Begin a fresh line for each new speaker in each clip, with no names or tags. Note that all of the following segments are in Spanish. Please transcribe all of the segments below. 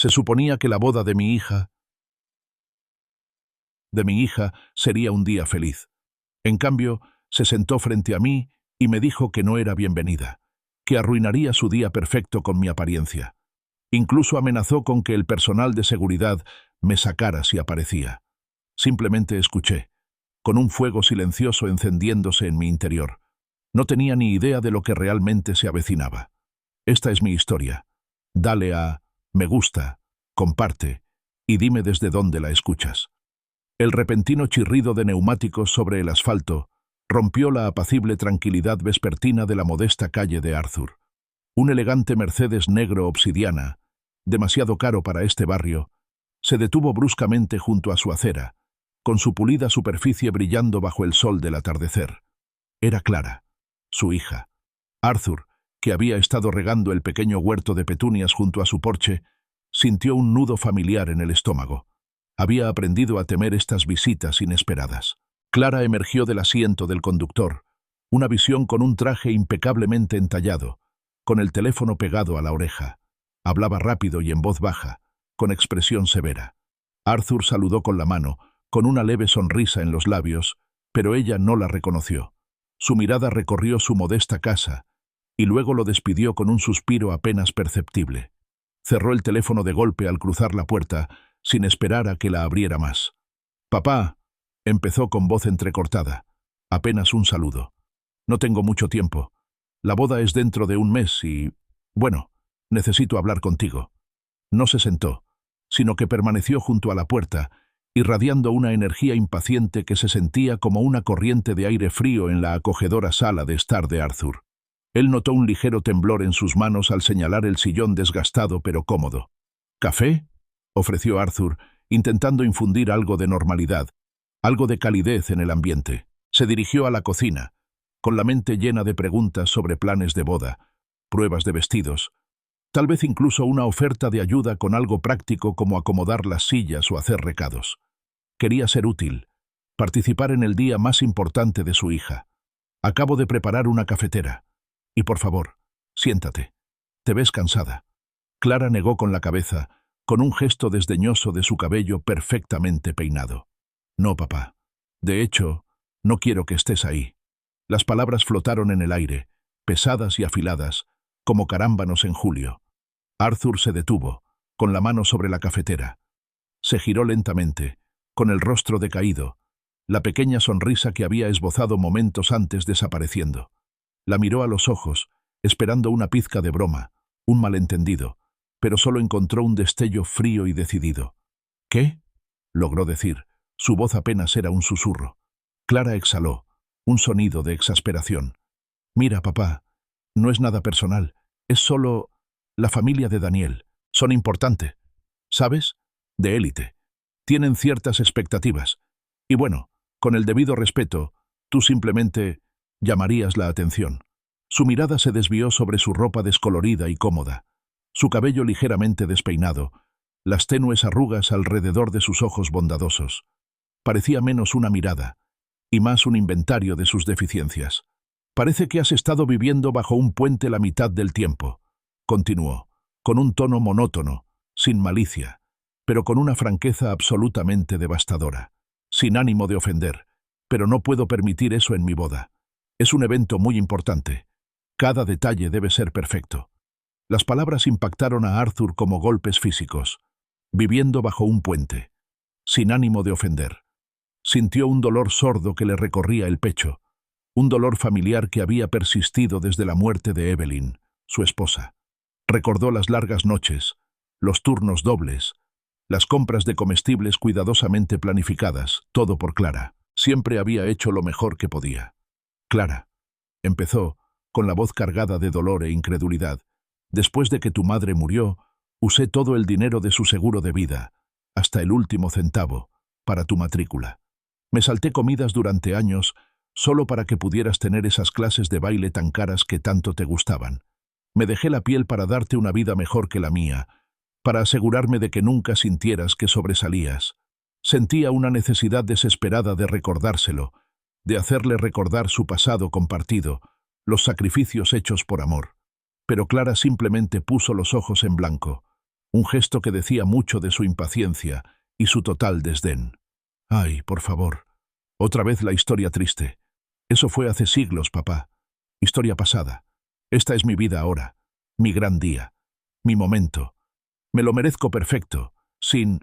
Se suponía que la boda de mi hija sería un día feliz. En cambio, se sentó frente a mí y me dijo que no era bienvenida, que arruinaría su día perfecto con mi apariencia. Incluso amenazó con que el personal de seguridad me sacara si aparecía. Simplemente escuché, con un fuego silencioso encendiéndose en mi interior. No tenía ni idea de lo que realmente se avecinaba. Esta es mi historia. Dale a me gusta, comparte y dime desde dónde la escuchas. El repentino chirrido de neumáticos sobre el asfalto rompió la apacible tranquilidad vespertina de la modesta calle de Arthur. Un elegante Mercedes negro obsidiana, demasiado caro para este barrio, se detuvo bruscamente junto a su acera, con su pulida superficie brillando bajo el sol del atardecer. Era Clara, su hija. Arthur, que había estado regando el pequeño huerto de petunias junto a su porche, sintió un nudo familiar en el estómago. Había aprendido a temer estas visitas inesperadas. Clara emergió del asiento del conductor, una visión con un traje impecablemente entallado, con el teléfono pegado a la oreja. Hablaba rápido y en voz baja, con expresión severa. Arthur saludó con la mano, con una leve sonrisa en los labios, pero ella no la reconoció. Su mirada recorrió su modesta casa, y luego lo despidió con un suspiro apenas perceptible. Cerró el teléfono de golpe al cruzar la puerta, sin esperar a que la abriera más. «Papá», empezó con voz entrecortada, apenas un saludo. «No tengo mucho tiempo. La boda es dentro de un mes y... bueno, necesito hablar contigo». No se sentó, sino que permaneció junto a la puerta, irradiando una energía impaciente que se sentía como una corriente de aire frío en la acogedora sala de estar de Arthur. Él notó un ligero temblor en sus manos al señalar el sillón desgastado pero cómodo. «¿Café?», ofreció Arthur, intentando infundir algo de normalidad, algo de calidez en el ambiente. Se dirigió a la cocina, con la mente llena de preguntas sobre planes de boda, pruebas de vestidos, tal vez incluso una oferta de ayuda con algo práctico como acomodar las sillas o hacer recados. Quería ser útil, participar en el día más importante de su hija. «Acabo de preparar una cafetera. Y por favor, siéntate. Te ves cansada». Clara negó con la cabeza, con un gesto desdeñoso de su cabello perfectamente peinado. «No, papá. De hecho, no quiero que estés ahí». Las palabras flotaron en el aire, pesadas y afiladas, como carámbanos en julio. Arthur se detuvo, con la mano sobre la cafetera. Se giró lentamente, con el rostro decaído, la pequeña sonrisa que había esbozado momentos antes desapareciendo. La miró a los ojos, esperando una pizca de broma, un malentendido, pero solo encontró un destello frío y decidido. «¿Qué?», logró decir. Su voz apenas era un susurro. Clara exhaló, un sonido de exasperación. «Mira, papá, no es nada personal, es solo la familia de Daniel. Son importante, ¿sabes? De élite. Tienen ciertas expectativas. Y bueno, con el debido respeto, tú simplemente llamarías la atención». Su mirada se desvió sobre su ropa descolorida y cómoda, su cabello ligeramente despeinado, las tenues arrugas alrededor de sus ojos bondadosos. Parecía menos una mirada, y más un inventario de sus deficiencias. «Parece que has estado viviendo bajo un puente la mitad del tiempo», continuó, con un tono monótono, sin malicia, pero con una franqueza absolutamente devastadora. «Sin ánimo de ofender, pero no puedo permitir eso en mi boda. Es un evento muy importante. Cada detalle debe ser perfecto». Las palabras impactaron a Arthur como golpes físicos. Viviendo bajo un puente. Sin ánimo de ofender. Sintió un dolor sordo que le recorría el pecho, un dolor familiar que había persistido desde la muerte de Evelyn, su esposa. Recordó las largas noches, los turnos dobles, las compras de comestibles cuidadosamente planificadas, todo por Clara. Siempre había hecho lo mejor que podía. «Clara», empezó, con la voz cargada de dolor e incredulidad, «después de que tu madre murió, usé todo el dinero de su seguro de vida, hasta el último centavo, para tu matrícula. Me salté comidas durante años solo para que pudieras tener esas clases de baile tan caras que tanto te gustaban. Me dejé la piel para darte una vida mejor que la mía, para asegurarme de que nunca sintieras que sobresalías. Sentía una necesidad desesperada de recordárselo, de hacerle recordar su pasado compartido, los sacrificios hechos por amor. Pero Clara simplemente puso los ojos en blanco. un gesto que decía mucho de su impaciencia y su total desdén. Ay, por favor, otra vez la historia triste. Eso fue hace siglos, papá. Historia pasada. Esta es mi vida ahora, mi gran día, mi momento. Me lo merezco perfecto, sin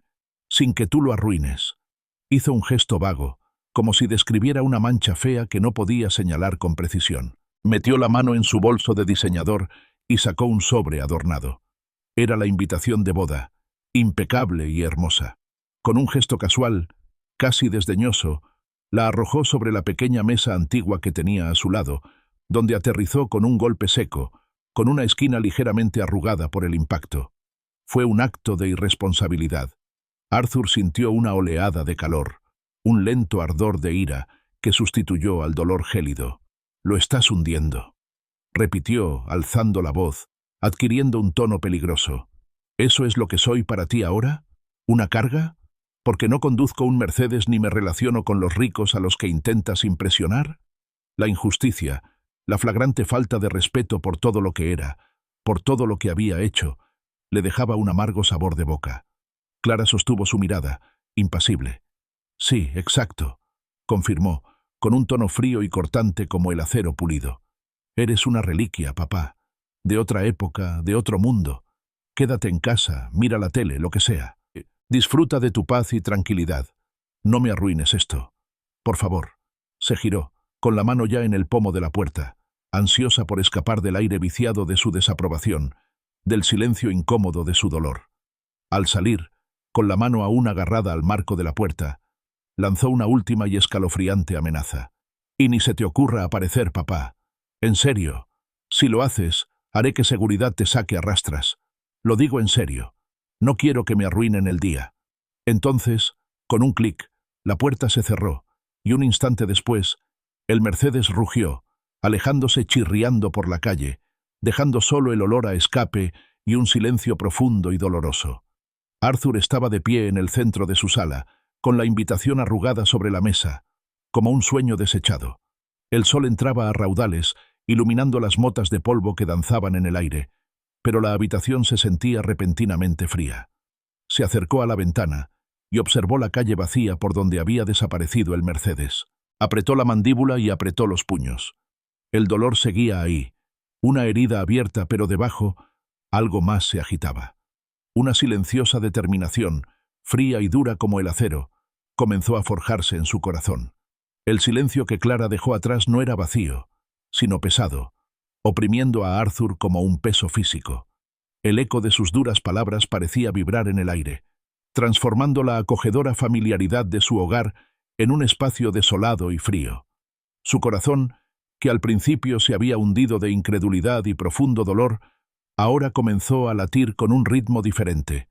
que tú lo arruines. Hizo un gesto vago, como si describiera una mancha fea que no podía señalar con precisión. Metió la mano en su bolso de diseñador y sacó un sobre adornado. Era la invitación de boda, impecable y hermosa. Con un gesto casual, casi desdeñoso, la arrojó sobre la pequeña mesa antigua que tenía a su lado, donde aterrizó con un golpe seco, con una esquina ligeramente arrugada por el impacto. Fue un acto de irresponsabilidad. Arthur sintió una oleada de calor, un lento ardor de ira que sustituyó al dolor gélido. «Lo estás hundiendo», repitió, alzando la voz, adquiriendo un tono peligroso. «¿Eso es lo que soy para ti ahora? ¿Una carga? ¿Porque no conduzco un Mercedes ni me relaciono con los ricos a los que intentas impresionar?» La injusticia, la flagrante falta de respeto por todo lo que era, por todo lo que había hecho, le dejaba un amargo sabor de boca. Clara sostuvo su mirada, impasible. «Sí, exacto», confirmó, con un tono frío y cortante como el acero pulido. «Eres una reliquia, papá. De otra época, de otro mundo. Quédate en casa, mira la tele, lo que sea. Disfruta de tu paz y tranquilidad. No me arruines esto. Por favor». Se giró, con la mano ya en el pomo de la puerta, ansiosa por escapar del aire viciado de su desaprobación, del silencio incómodo de su dolor. Al salir, con la mano aún agarrada al marco de la puerta, lanzó una última y escalofriante amenaza. «Y ni se te ocurra aparecer, papá. En serio. Si lo haces, haré que seguridad te saque a rastras. Lo digo en serio. No quiero que me arruinen el día». Entonces, con un clic, la puerta se cerró, y un instante después, el Mercedes rugió, alejándose chirriando por la calle, dejando solo el olor a escape y un silencio profundo y doloroso. Arthur estaba de pie en el centro de su sala, con la invitación arrugada sobre la mesa, como un sueño desechado. El sol entraba a raudales, iluminando las motas de polvo que danzaban en el aire, pero la habitación se sentía repentinamente fría. Se acercó a la ventana y observó la calle vacía por donde había desaparecido el Mercedes. Apretó la mandíbula y apretó los puños. El dolor seguía ahí, una herida abierta, pero debajo algo más se agitaba. Una silenciosa determinación, fría y dura como el acero, comenzó a forjarse en su corazón. El silencio que Clara dejó atrás no era vacío, sino pesado, oprimiendo a Arthur como un peso físico. El eco de sus duras palabras parecía vibrar en el aire, transformando la acogedora familiaridad de su hogar en un espacio desolado y frío. Su corazón, que al principio se había hundido de incredulidad y profundo dolor, ahora comenzó a latir con un ritmo diferente,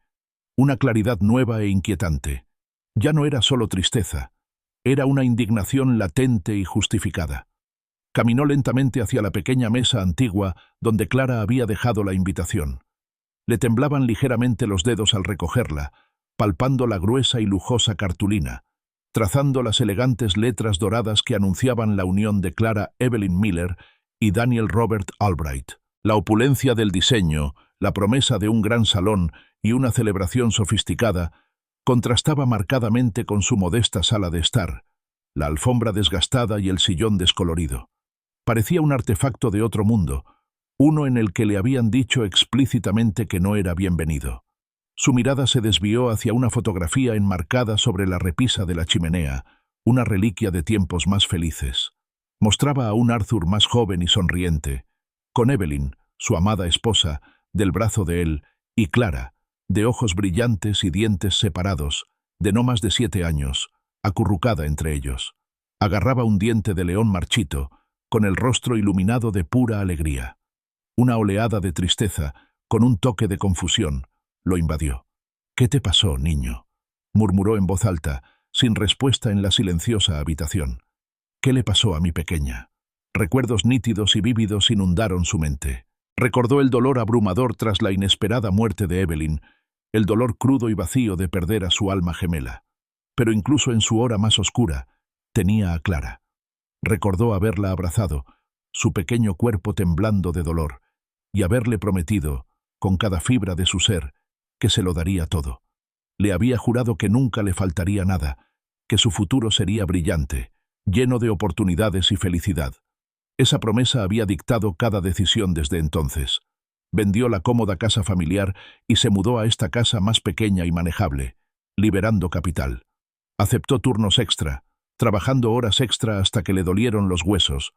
una claridad nueva e inquietante. Ya no era solo tristeza, era una indignación latente y justificada. Caminó lentamente hacia la pequeña mesa antigua donde Clara había dejado la invitación. Le temblaban ligeramente los dedos al recogerla, palpando la gruesa y lujosa cartulina, trazando las elegantes letras doradas que anunciaban la unión de Clara Evelyn Miller y Daniel Robert Albright. La opulencia del diseño, la promesa de un gran salón y una celebración sofisticada contrastaba marcadamente con su modesta sala de estar, la alfombra desgastada y el sillón descolorido. Parecía un artefacto de otro mundo, uno en el que le habían dicho explícitamente que no era bienvenido. Su mirada se desvió hacia una fotografía enmarcada sobre la repisa de la chimenea, una reliquia de tiempos más felices. Mostraba a un Arthur más joven y sonriente, con Evelyn, su amada esposa, del brazo de él, y Clara, de ojos brillantes y dientes separados, de no más de 7 años, acurrucada entre ellos. Agarraba un diente de león marchito, con el rostro iluminado de pura alegría. Una oleada de tristeza, con un toque de confusión, lo invadió. «¿Qué te pasó, niño?», murmuró en voz alta, sin respuesta en la silenciosa habitación. «¿Qué le pasó a mi pequeña?». Recuerdos nítidos y vívidos inundaron su mente. Recordó el dolor abrumador tras la inesperada muerte de Evelyn, el dolor crudo y vacío de perder a su alma gemela. Pero incluso en su hora más oscura, tenía a Clara. Recordó haberla abrazado, su pequeño cuerpo temblando de dolor, y haberle prometido, con cada fibra de su ser, que se lo daría todo. Le había jurado que nunca le faltaría nada, que su futuro sería brillante, lleno de oportunidades y felicidad. Esa promesa había dictado cada decisión desde entonces. Vendió la cómoda casa familiar y se mudó a esta casa más pequeña y manejable, liberando capital. Aceptó turnos extra, trabajando horas extra hasta que le dolieron los huesos,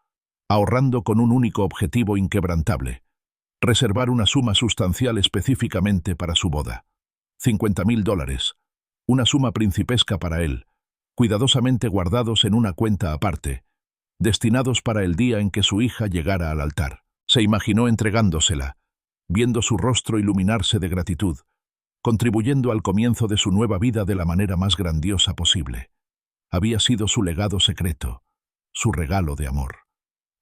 ahorrando con un único objetivo inquebrantable: reservar una suma sustancial específicamente para su boda. $50.000, una suma principesca para él, cuidadosamente guardados en una cuenta aparte, destinados para el día en que su hija llegara al altar. Se imaginó entregándosela, viendo su rostro iluminarse de gratitud, contribuyendo al comienzo de su nueva vida de la manera más grandiosa posible. Había sido su legado secreto, su regalo de amor.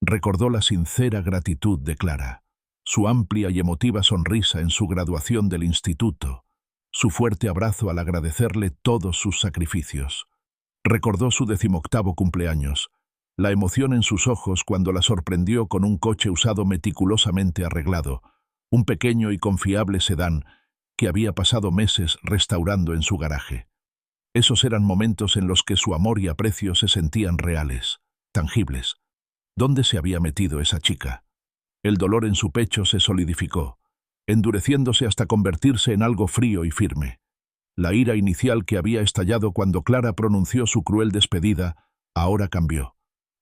Recordó la sincera gratitud de Clara, su amplia y emotiva sonrisa en su graduación del instituto, su fuerte abrazo al agradecerle todos sus sacrificios. Recordó su 18º cumpleaños, la emoción en sus ojos cuando la sorprendió con un coche usado meticulosamente arreglado, un pequeño y confiable sedán que había pasado meses restaurando en su garaje. Esos eran momentos en los que su amor y aprecio se sentían reales, tangibles. ¿Dónde se había metido esa chica? El dolor en su pecho se solidificó, endureciéndose hasta convertirse en algo frío y firme. La ira inicial que había estallado cuando Clara pronunció su cruel despedida ahora cambió.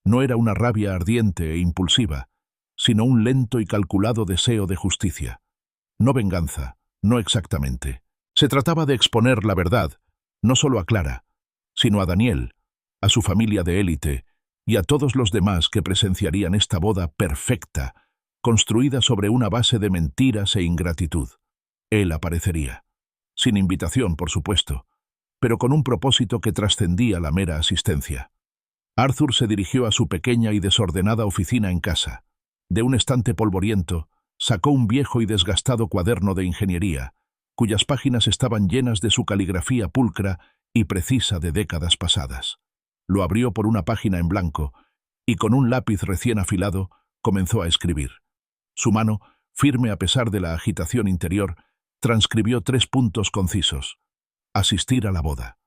No era una rabia ardiente e impulsiva, sino un lento y calculado deseo de justicia. No venganza, no exactamente. Se trataba de exponer la verdad, no solo a Clara, sino a Daniel, a su familia de élite y a todos los demás que presenciarían esta boda perfecta, construida sobre una base de mentiras e ingratitud. Él aparecería. Sin invitación, por supuesto, pero con un propósito que trascendía la mera asistencia. Arthur se dirigió a su pequeña y desordenada oficina en casa. De un estante polvoriento, sacó un viejo y desgastado cuaderno de ingeniería, cuyas páginas estaban llenas de su caligrafía pulcra y precisa de décadas pasadas. Lo abrió por una página en blanco y con un lápiz recién afilado comenzó a escribir. Su mano, firme a pesar de la agitación interior, transcribió 3 puntos concisos: asistir a la boda,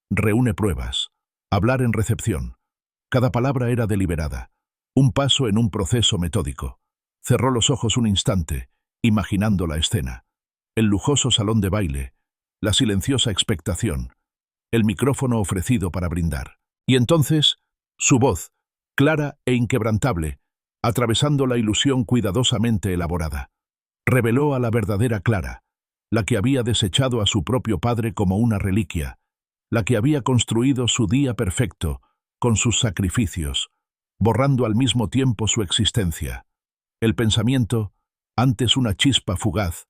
reúne pruebas, hablar en recepción. Cada palabra era deliberada, un paso en un proceso metódico. Cerró los ojos un instante, imaginando la escena: el lujoso salón de baile, la silenciosa expectación, el micrófono ofrecido para brindar. Y entonces, su voz, clara e inquebrantable, atravesando la ilusión cuidadosamente elaborada, reveló a la verdadera Clara, la que había desechado a su propio padre como una reliquia, la que había construido su día perfecto con sus sacrificios, borrando al mismo tiempo su existencia. El pensamiento, antes una chispa fugaz,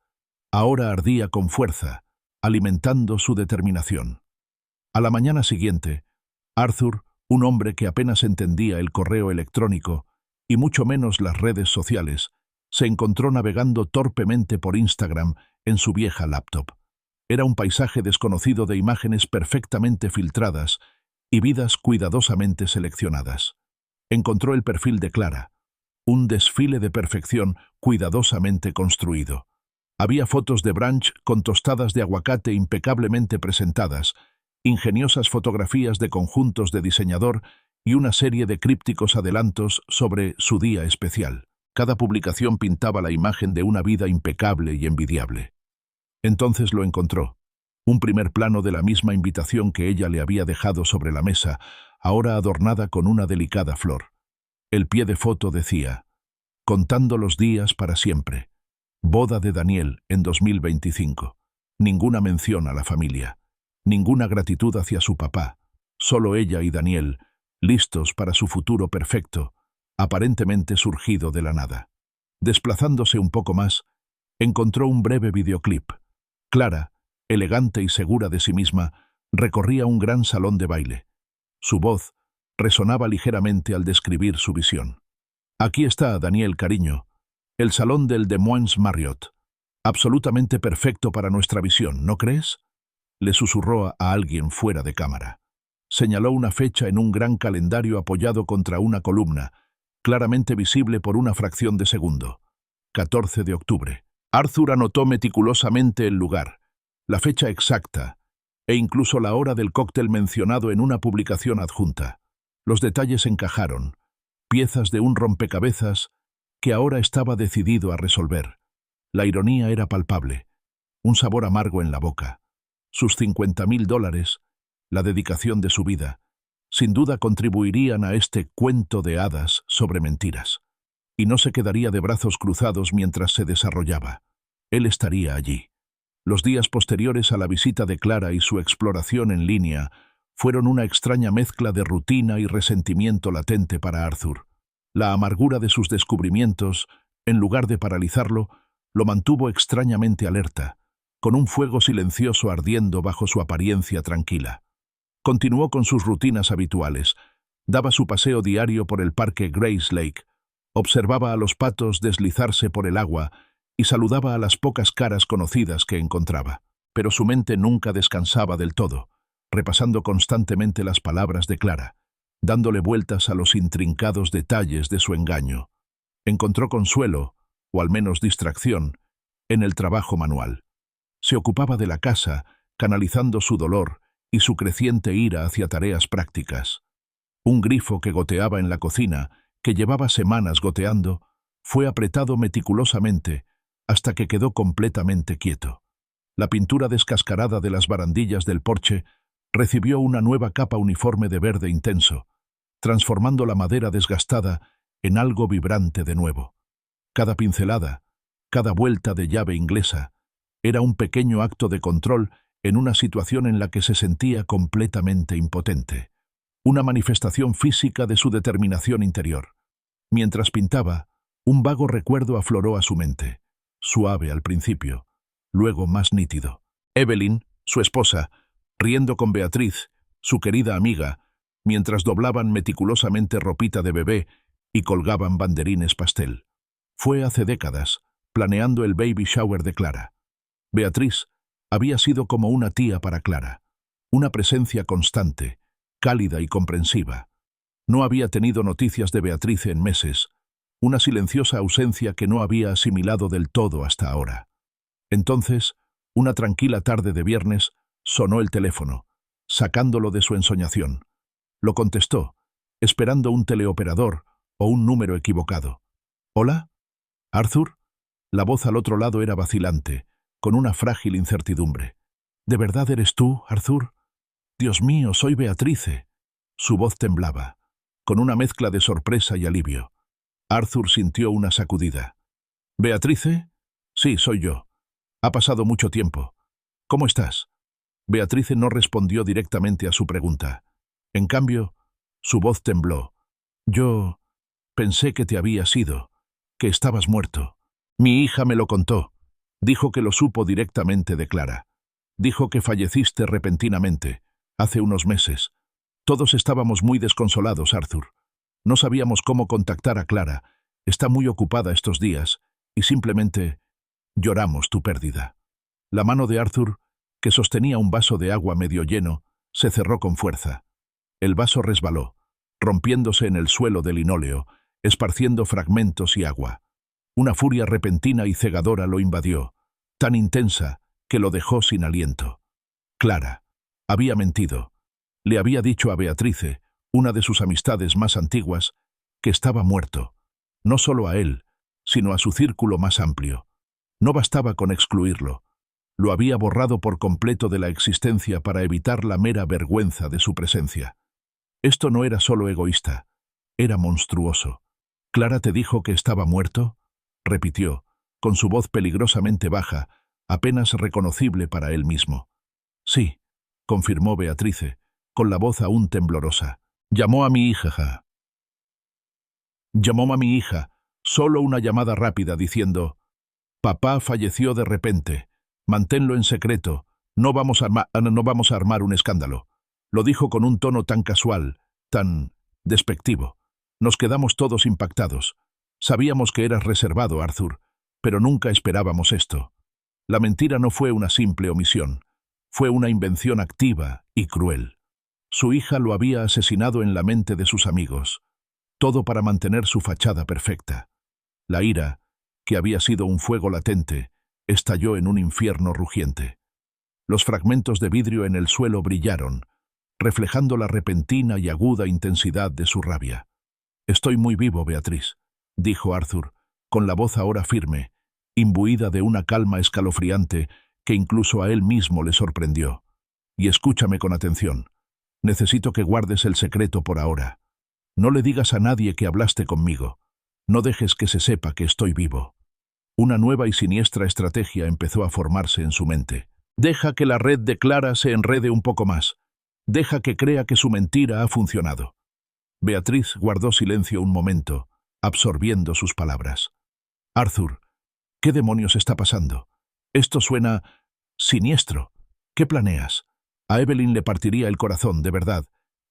ahora ardía con fuerza, alimentando su determinación. A la mañana siguiente, Arthur, un hombre que apenas entendía el correo electrónico y mucho menos las redes sociales, se encontró navegando torpemente por Instagram en su vieja laptop. Era un paisaje desconocido de imágenes perfectamente filtradas y vidas cuidadosamente seleccionadas. Encontró el perfil de Clara, un desfile de perfección cuidadosamente construido. Había fotos de brunch con tostadas de aguacate impecablemente presentadas, ingeniosas fotografías de conjuntos de diseñador y una serie de crípticos adelantos sobre su día especial. Cada publicación pintaba la imagen de una vida impecable y envidiable. Entonces lo encontró. Un primer plano de la misma invitación que ella le había dejado sobre la mesa, ahora adornada con una delicada flor. El pie de foto decía: contando los días para siempre. Boda de Daniel en 2025. Ninguna mención a la familia. Ninguna gratitud hacia su papá. Solo ella y Daniel, listos para su futuro perfecto, aparentemente surgido de la nada. Desplazándose un poco más, encontró un breve videoclip. Clara, elegante y segura de sí misma, recorría un gran salón de baile. Su voz resonaba ligeramente al describir su visión. Aquí está, Daniel, cariño, el salón del Des Moines Marriott. Absolutamente perfecto para nuestra visión, ¿no crees? Le susurró a alguien fuera de cámara. Señaló una fecha en un gran calendario apoyado contra una columna, claramente visible por una fracción de segundo. 14 de octubre. Arthur anotó meticulosamente el lugar, la fecha exacta e incluso la hora del cóctel mencionado en una publicación adjunta. Los detalles encajaron, piezas de un rompecabezas que ahora estaba decidido a resolver. La ironía era palpable, un sabor amargo en la boca. Sus $50.000, la dedicación de su vida, sin duda contribuirían a este cuento de hadas sobre mentiras. Y no se quedaría de brazos cruzados mientras se desarrollaba. Él estaría allí. Los días posteriores a la visita de Clara y su exploración en línea fueron una extraña mezcla de rutina y resentimiento latente para Arthur. La amargura de sus descubrimientos, en lugar de paralizarlo, lo mantuvo extrañamente alerta, con un fuego silencioso ardiendo bajo su apariencia tranquila. Continuó con sus rutinas habituales. Daba su paseo diario por el parque Grace Lake, observaba a los patos deslizarse por el agua y saludaba a las pocas caras conocidas que encontraba. Pero su mente nunca descansaba del todo, repasando constantemente las palabras de Clara, dándole vueltas a los intrincados detalles de su engaño. Encontró consuelo, o al menos distracción, en el trabajo manual. Se ocupaba de la casa, canalizando su dolor y su creciente ira hacia tareas prácticas. Un grifo que goteaba en la cocina, que llevaba semanas goteando, fue apretado meticulosamente hasta que quedó completamente quieto. La pintura descascarada de las barandillas del porche recibió una nueva capa uniforme de verde intenso, transformando la madera desgastada en algo vibrante de nuevo. Cada pincelada, cada vuelta de llave inglesa, era un pequeño acto de control en una situación en la que se sentía completamente impotente. Una manifestación física de su determinación interior. Mientras pintaba, un vago recuerdo afloró a su mente, suave al principio, luego más nítido. Evelyn, su esposa, riendo con Beatriz, su querida amiga, mientras doblaban meticulosamente ropita de bebé y colgaban banderines pastel. Fue hace décadas, planeando el baby shower de Clara. Beatriz había sido como una tía para Clara, una presencia constante, cálida y comprensiva. No había tenido noticias de Beatriz en meses, una silenciosa ausencia que no había asimilado del todo hasta ahora. Entonces, una tranquila tarde de viernes, sonó el teléfono, sacándolo de su ensoñación. Lo contestó, esperando un teleoperador o un número equivocado. ¿Hola? ¿Arthur? La voz al otro lado era vacilante, con una frágil incertidumbre. ¿De verdad eres tú, Arthur? Dios mío, soy Beatrice. Su voz temblaba, con una mezcla de sorpresa y alivio. Arthur sintió una sacudida. ¿Beatrice? Sí, soy yo. Ha pasado mucho tiempo. ¿Cómo estás? Beatrice no respondió directamente a su pregunta. En cambio, su voz tembló. Yo pensé que te habías ido, que estabas muerto. Mi hija me lo contó. Dijo que lo supo directamente de Clara. Dijo que falleciste repentinamente, hace unos meses. Todos estábamos muy desconsolados, Arthur. No sabíamos cómo contactar a Clara. Está muy ocupada estos días y simplemente lloramos tu pérdida. La mano de Arthur, que sostenía un vaso de agua medio lleno, se cerró con fuerza. El vaso resbaló, rompiéndose en el suelo de linóleo, esparciendo fragmentos y agua. Una furia repentina y cegadora lo invadió, tan intensa que lo dejó sin aliento. Clara había mentido. Le había dicho a Beatrice, una de sus amistades más antiguas, que estaba muerto. No solo a él, sino a su círculo más amplio. No bastaba con excluirlo. Lo había borrado por completo de la existencia para evitar la mera vergüenza de su presencia. Esto no era solo egoísta, era monstruoso. ¿Clara te dijo que estaba muerto?, repitió, con su voz peligrosamente baja, apenas reconocible para él mismo. Sí, confirmó Beatrice, con la voz aún temblorosa. Llamó a mi hija. Llamó a mi hija, solo una llamada rápida diciendo: «Papá falleció de repente. Manténlo en secreto. No vamos a armar un escándalo». Lo dijo con un tono tan casual, tan despectivo. Nos quedamos todos impactados. Sabíamos que eras reservado, Arthur, pero nunca esperábamos esto. La mentira no fue una simple omisión. Fue una invención activa y cruel. Su hija lo había asesinado en la mente de sus amigos. Todo para mantener su fachada perfecta. La ira, que había sido un fuego latente, estalló en un infierno rugiente. Los fragmentos de vidrio en el suelo brillaron, reflejando la repentina y aguda intensidad de su rabia. «Estoy muy vivo, Beatriz», dijo Arthur, con la voz ahora firme, imbuida de una calma escalofriante que incluso a él mismo le sorprendió. «Y escúchame con atención. Necesito que guardes el secreto por ahora. No le digas a nadie que hablaste conmigo. No dejes que se sepa que estoy vivo». Una nueva y siniestra estrategia empezó a formarse en su mente. Deja que la red de Clara se enrede un poco más. Deja que crea que su mentira ha funcionado. Beatriz guardó silencio un momento, absorbiendo sus palabras. «Arthur, ¿qué demonios está pasando? Esto suena siniestro. ¿Qué planeas? A Evelyn le partiría el corazón, de verdad,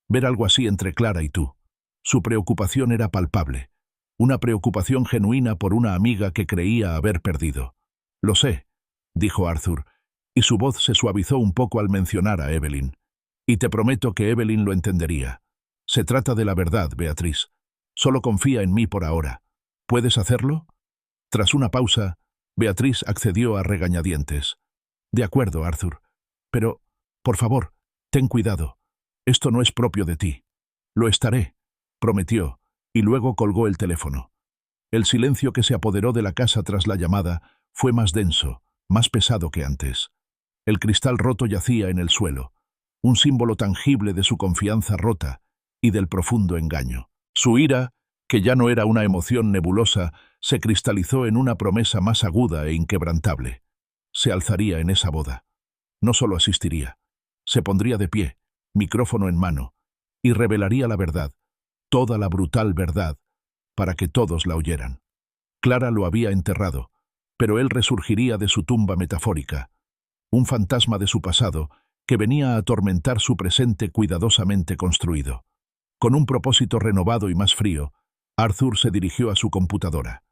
ver algo así entre Clara y tú». Su preocupación era palpable, una preocupación genuina por una amiga que creía haber perdido. «Lo sé», dijo Arthur, y su voz se suavizó un poco al mencionar a Evelyn. «Y te prometo que Evelyn lo entendería. Se trata de la verdad, Beatriz. Solo confía en mí por ahora. ¿Puedes hacerlo?». Tras una pausa, Beatriz accedió a regañadientes. «De acuerdo, Arthur. Pero, por favor, ten cuidado. Esto no es propio de ti». «Lo estaré», prometió, y luego colgó el teléfono. El silencio que se apoderó de la casa tras la llamada fue más denso, más pesado que antes. El cristal roto yacía en el suelo, un símbolo tangible de su confianza rota y del profundo engaño. Su ira, que ya no era una emoción nebulosa, se cristalizó en una promesa más aguda e inquebrantable. Se alzaría en esa boda. No solo asistiría, se pondría de pie, micrófono en mano, y revelaría la verdad, toda la brutal verdad, para que todos la oyeran. Clara lo había enterrado, pero él resurgiría de su tumba metafórica, un fantasma de su pasado que venía a atormentar su presente cuidadosamente construido. Con un propósito renovado y más frío, Arthur se dirigió a su computadora.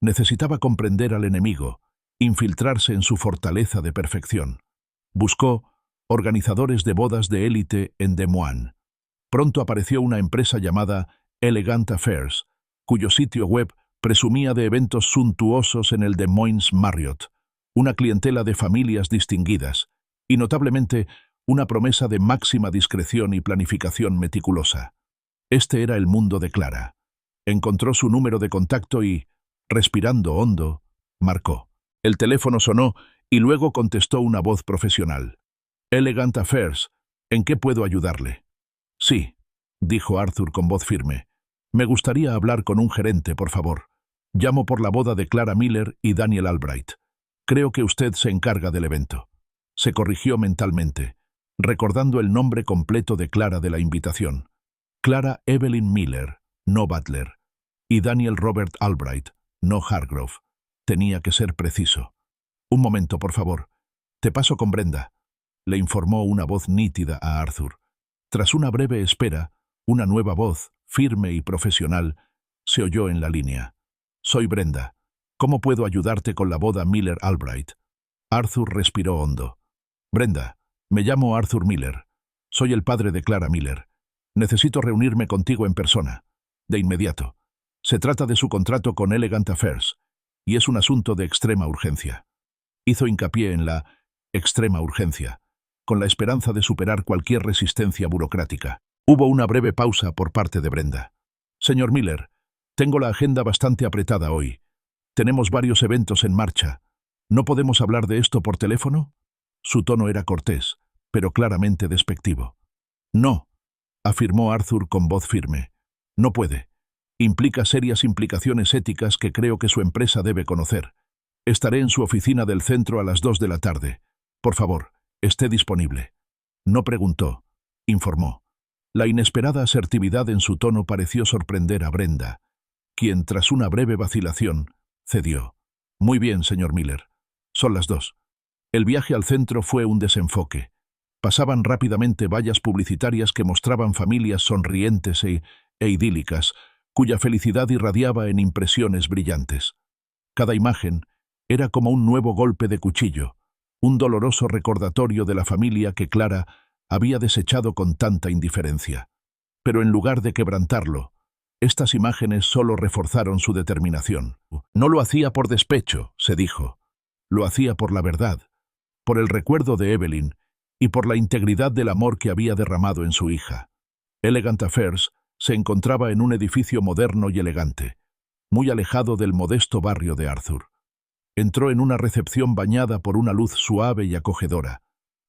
Necesitaba comprender al enemigo, infiltrarse en su fortaleza de perfección. Buscó organizadores de bodas de élite en Des Moines. Pronto apareció una empresa llamada Elegant Affairs, cuyo sitio web presumía de eventos suntuosos en el Des Moines Marriott, una clientela de familias distinguidas, y notablemente una promesa de máxima discreción y planificación meticulosa. Este era el mundo de Clara. Encontró su número de contacto y, respirando hondo, marcó. El teléfono sonó y luego contestó una voz profesional. «Elegant Affairs, ¿en qué puedo ayudarle?». «Sí», dijo Arthur con voz firme. «Me gustaría hablar con un gerente, por favor. Llamo por la boda de Clara Miller y Daniel Albright. Creo que usted se encarga del evento». Se corrigió mentalmente, recordando el nombre completo de Clara de la invitación. Clara Evelyn Miller, no Butler, y Daniel Robert Albright, no Hargrove. Tenía que ser preciso. «Un momento, por favor. Te paso con Brenda», le informó una voz nítida a Arthur. Tras una breve espera, una nueva voz, firme y profesional, se oyó en la línea. «Soy Brenda. ¿Cómo puedo ayudarte con la boda Miller-Albright?». Arthur respiró hondo. «Brenda, me llamo Arthur Miller. Soy el padre de Clara Miller. Necesito reunirme contigo en persona. De inmediato. Se trata de su contrato con Elegant Affairs, y es un asunto de extrema urgencia». Hizo hincapié en la extrema urgencia, con la esperanza de superar cualquier resistencia burocrática. Hubo una breve pausa por parte de Brenda. «Señor Miller, tengo la agenda bastante apretada hoy. Tenemos varios eventos en marcha. ¿No podemos hablar de esto por teléfono?». Su tono era cortés, pero claramente despectivo. «No», afirmó Arthur con voz firme. «No puede. Implica serias implicaciones éticas que creo que su empresa debe conocer. Estaré en su oficina del centro a las 2 de la tarde. Por favor, esté disponible». No preguntó, informó. La inesperada asertividad en su tono pareció sorprender a Brenda, quien, tras una breve vacilación, cedió. «Muy bien, señor Miller. Son las 2». El viaje al centro fue un desenfoque. Pasaban rápidamente vallas publicitarias que mostraban familias sonrientes e idílicas, cuya felicidad irradiaba en impresiones brillantes. Cada imagen era como un nuevo golpe de cuchillo, un doloroso recordatorio de la familia que Clara había desechado con tanta indiferencia. Pero en lugar de quebrantarlo, estas imágenes solo reforzaron su determinación. No lo hacía por despecho, se dijo. Lo hacía por la verdad, por el recuerdo de Evelyn y por la integridad del amor que había derramado en su hija. Elegant Affairs se encontraba en un edificio moderno y elegante, muy alejado del modesto barrio de Arthur. Entró en una recepción bañada por una luz suave y acogedora,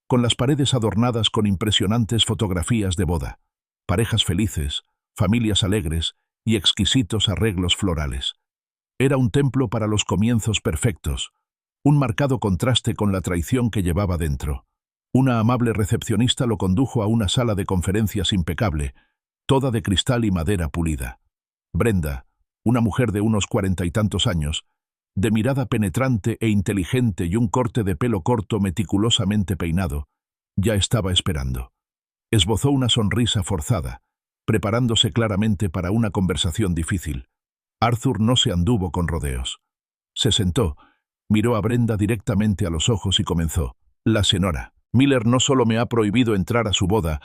con las paredes adornadas con impresionantes fotografías de boda, parejas felices, familias alegres y exquisitos arreglos florales. Era un templo para los comienzos perfectos, un marcado contraste con la traición que llevaba dentro. Una amable recepcionista lo condujo a una sala de conferencias impecable, toda de cristal y madera pulida. Brenda, una mujer de unos 40 y tantos años, de mirada penetrante e inteligente y un corte de pelo corto meticulosamente peinado, ya estaba esperando. Esbozó una sonrisa forzada, preparándose claramente para una conversación difícil. Arthur no se anduvo con rodeos. Se sentó, miró a Brenda directamente a los ojos y comenzó. La señora Miller no solo me ha prohibido entrar a su boda,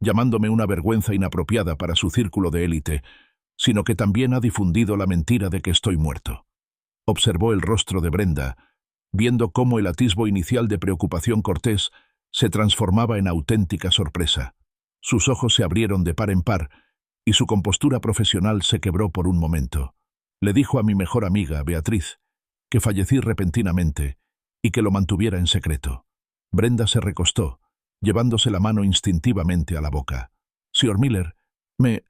llamándome una vergüenza inapropiada para su círculo de élite, sino que también ha difundido la mentira de que estoy muerto. Observó el rostro de Brenda, viendo cómo el atisbo inicial de preocupación cortés se transformaba en auténtica sorpresa. Sus ojos se abrieron de par en par y su compostura profesional se quebró por un momento. Le dijo a mi mejor amiga, Beatriz, que fallecí repentinamente y que lo mantuviera en secreto. Brenda se recostó, llevándose la mano instintivamente a la boca. Sr. Miller, me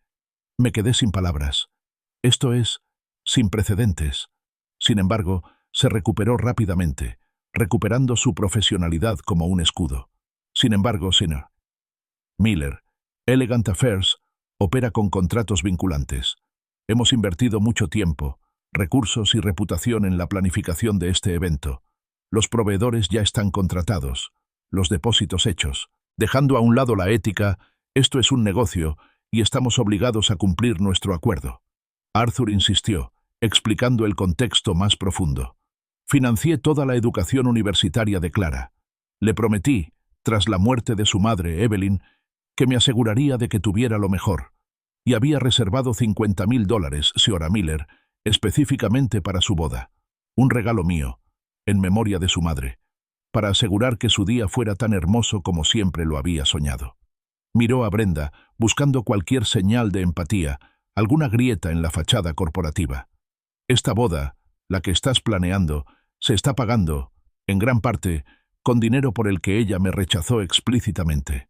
quedé sin palabras. Esto es sin precedentes. Sin embargo, se recuperó rápidamente, recuperando su profesionalidad como un escudo. Sin embargo, Sr. Miller, Elegant Affairs opera con contratos vinculantes. Hemos invertido mucho tiempo, recursos y reputación en la planificación de este evento. Los proveedores ya están contratados, los depósitos hechos. Dejando a un lado la ética, esto es un negocio y estamos obligados a cumplir nuestro acuerdo. Arthur insistió, explicando el contexto más profundo. Financié toda la educación universitaria de Clara. Le prometí, tras la muerte de su madre, Evelyn, que me aseguraría de que tuviera lo mejor, y había reservado $50,000, señora Miller, específicamente para su boda. Un regalo mío, en memoria de su madre, para asegurar que su día fuera tan hermoso como siempre lo había soñado. Miró a Brenda, buscando cualquier señal de empatía, alguna grieta en la fachada corporativa. Esta boda, la que estás planeando, se está pagando, en gran parte, con dinero por el que ella me rechazó explícitamente.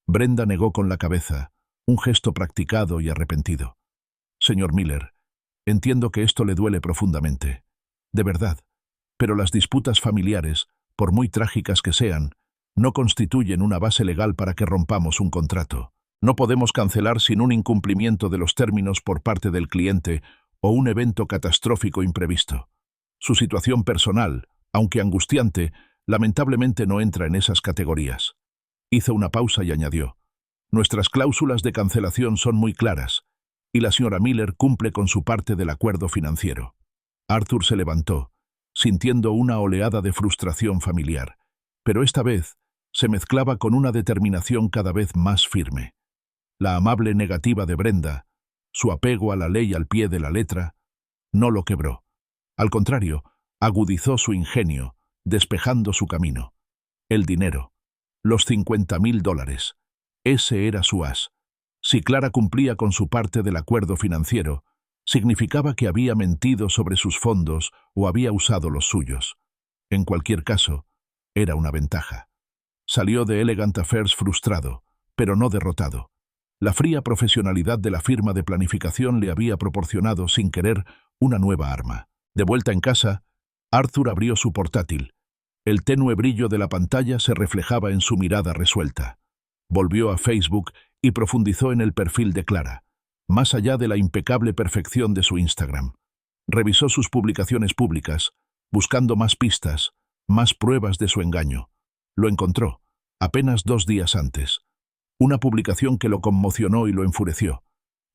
Brenda negó con la cabeza, un gesto practicado y arrepentido. Señor Miller, entiendo que esto le duele profundamente. De verdad. Pero las disputas familiares, por muy trágicas que sean, no constituyen una base legal para que rompamos un contrato. No podemos cancelar sin un incumplimiento de los términos por parte del cliente o un evento catastrófico imprevisto. Su situación personal, aunque angustiante, lamentablemente no entra en esas categorías. Hizo una pausa y añadió, nuestras cláusulas de cancelación son muy claras, y la señora Miller cumple con su parte del acuerdo financiero. Arthur se levantó, sintiendo una oleada de frustración familiar, pero esta vez se mezclaba con una determinación cada vez más firme. La amable negativa de Brenda, su apego a la ley al pie de la letra, no lo quebró. Al contrario, agudizó su ingenio, despejando su camino. El dinero, los $50,000, ese era su as. Si Clara cumplía con su parte del acuerdo financiero, significaba que había mentido sobre sus fondos o había usado los suyos. En cualquier caso, era una ventaja. Salió de Elegant Affairs frustrado, pero no derrotado. La fría profesionalidad de la firma de planificación le había proporcionado, sin querer, una nueva arma. De vuelta en casa, Arthur abrió su portátil. El tenue brillo de la pantalla se reflejaba en su mirada resuelta. Volvió a Facebook y profundizó en el perfil de Clara, más allá de la impecable perfección de su Instagram. Revisó sus publicaciones públicas, buscando más pistas, más pruebas de su engaño. Lo encontró, apenas 2 días antes. Una publicación que lo conmocionó y lo enfureció.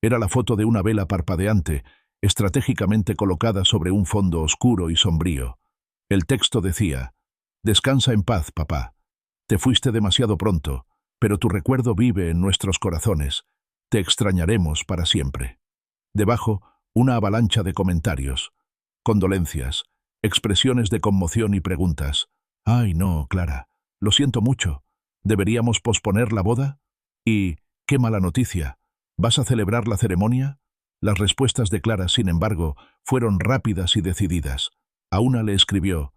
Era la foto de una vela parpadeante, estratégicamente colocada sobre un fondo oscuro y sombrío. El texto decía, «Descansa en paz, papá. Te fuiste demasiado pronto, pero tu recuerdo vive en nuestros corazones. Te extrañaremos para siempre». Debajo, una avalancha de comentarios, condolencias, expresiones de conmoción y preguntas. «Ay, no, Clara, Lo siento mucho. ¿Deberíamos posponer la boda? Y, qué mala noticia. ¿Vas a celebrar la ceremonia? Las respuestas de Clara, sin embargo, fueron rápidas y decididas. A una le escribió: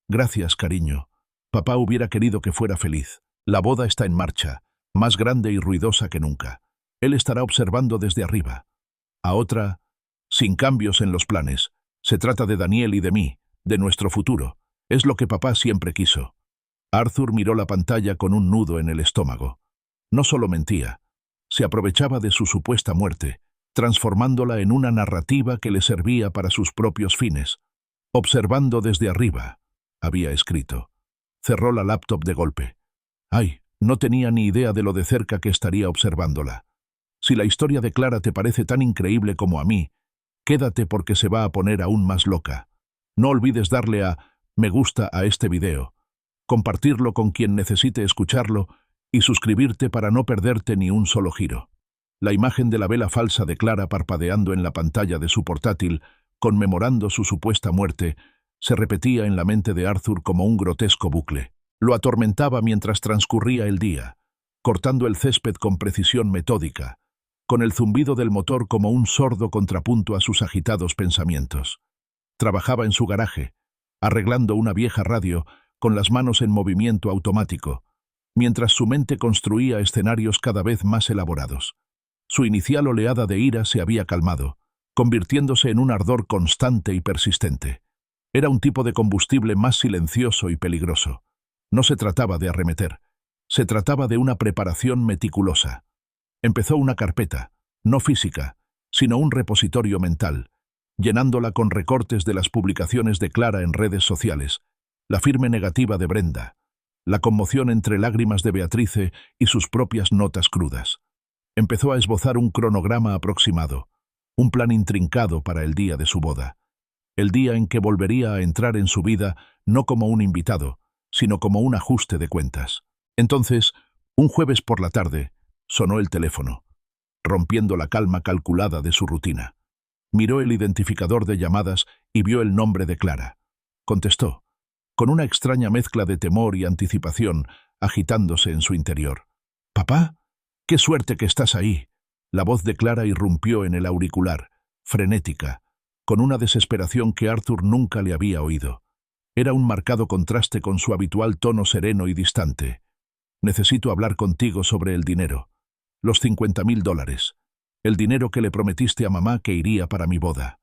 «Gracias, cariño. Papá hubiera querido que fuera feliz. La boda está en marcha, más grande y ruidosa que nunca. Él estará observando desde arriba». A otra: «Sin cambios en los planes. Se trata de Daniel y de mí, de nuestro futuro. Es lo que papá siempre quiso». Arthur miró la pantalla con un nudo en el estómago. No solo mentía, se aprovechaba de su supuesta muerte, transformándola en una narrativa que le servía para sus propios fines. «Observando desde arriba», había escrito. Cerró la laptop de golpe. Ay, no tenía ni idea de lo de cerca que estaría observándola. Si la historia de Clara te parece tan increíble como a mí, quédate porque se va a poner aún más loca. No olvides darle a me gusta a este video, compartirlo con quien necesite escucharlo y suscribirte para no perderte ni un solo giro. La imagen de la vela falsa de Clara parpadeando en la pantalla de su portátil, conmemorando su supuesta muerte, se repetía en la mente de Arthur como un grotesco bucle. Lo atormentaba mientras transcurría el día, cortando el césped con precisión metódica, con el zumbido del motor como un sordo contrapunto a sus agitados pensamientos. Trabajaba en su garaje, arreglando una vieja radio, con las manos en movimiento automático, mientras su mente construía escenarios cada vez más elaborados. Su inicial oleada de ira se había calmado, convirtiéndose en un ardor constante y persistente. Era un tipo de combustible más silencioso y peligroso. No se trataba de arremeter, se trataba de una preparación meticulosa. Empezó una carpeta, no física, sino un repositorio mental, llenándola con recortes de las publicaciones de Clara en redes sociales, la firme negativa de Brenda, la conmoción entre lágrimas de Beatrice y sus propias notas crudas. Empezó a esbozar un cronograma aproximado, un plan intrincado para el día de su boda, el día en que volvería a entrar en su vida no como un invitado, sino como un ajuste de cuentas. Entonces, un jueves por la tarde, sonó el teléfono, rompiendo la calma calculada de su rutina. Miró el identificador de llamadas y vio el nombre de Clara. Contestó, con una extraña mezcla de temor y anticipación agitándose en su interior. «¿Papá? ¡Qué suerte que estás ahí!». La voz de Clara irrumpió en el auricular, frenética, con una desesperación que Arthur nunca le había oído. Era un marcado contraste con su habitual tono sereno y distante. «Necesito hablar contigo sobre el dinero. Los $50.000. El dinero que le prometiste a mamá que iría para mi boda».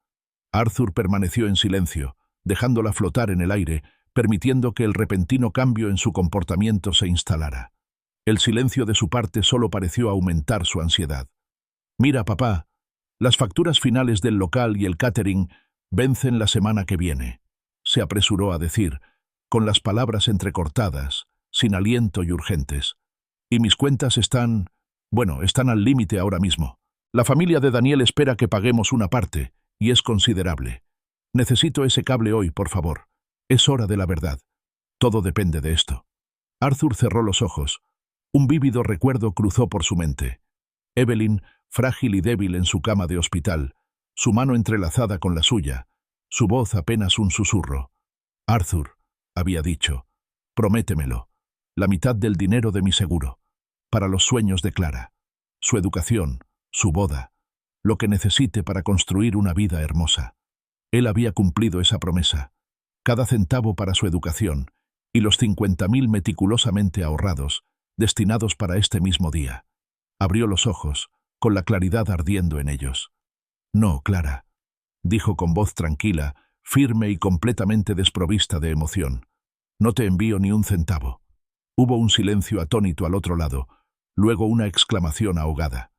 Arthur permaneció en silencio, dejándola flotar en el aire, permitiendo que el repentino cambio en su comportamiento se instalara. El silencio de su parte solo pareció aumentar su ansiedad. «Mira, papá, las facturas finales del local y el catering vencen la semana que viene», se apresuró a decir, con las palabras entrecortadas, sin aliento y urgentes. «Y mis cuentas están al límite ahora mismo. La familia de Daniel espera que paguemos una parte, y es considerable. Necesito ese cable hoy, por favor. Es hora de la verdad. Todo depende de esto». Arthur cerró los ojos. Un vívido recuerdo cruzó por su mente. Evelyn, frágil y débil en su cama de hospital, su mano entrelazada con la suya, su voz apenas un susurro. «Arthur», había dicho, «prométemelo, la mitad del dinero de mi seguro, para los sueños de Clara, su educación, su boda, lo que necesite para construir una vida hermosa». Él había cumplido esa promesa, cada centavo para su educación, y los 50.000 meticulosamente ahorrados, destinados para este mismo día. Abrió los ojos, con la claridad ardiendo en ellos. «No, Clara», dijo con voz tranquila, firme y completamente desprovista de emoción. «No te envío ni un centavo». Hubo un silencio atónito al otro lado, luego una exclamación ahogada.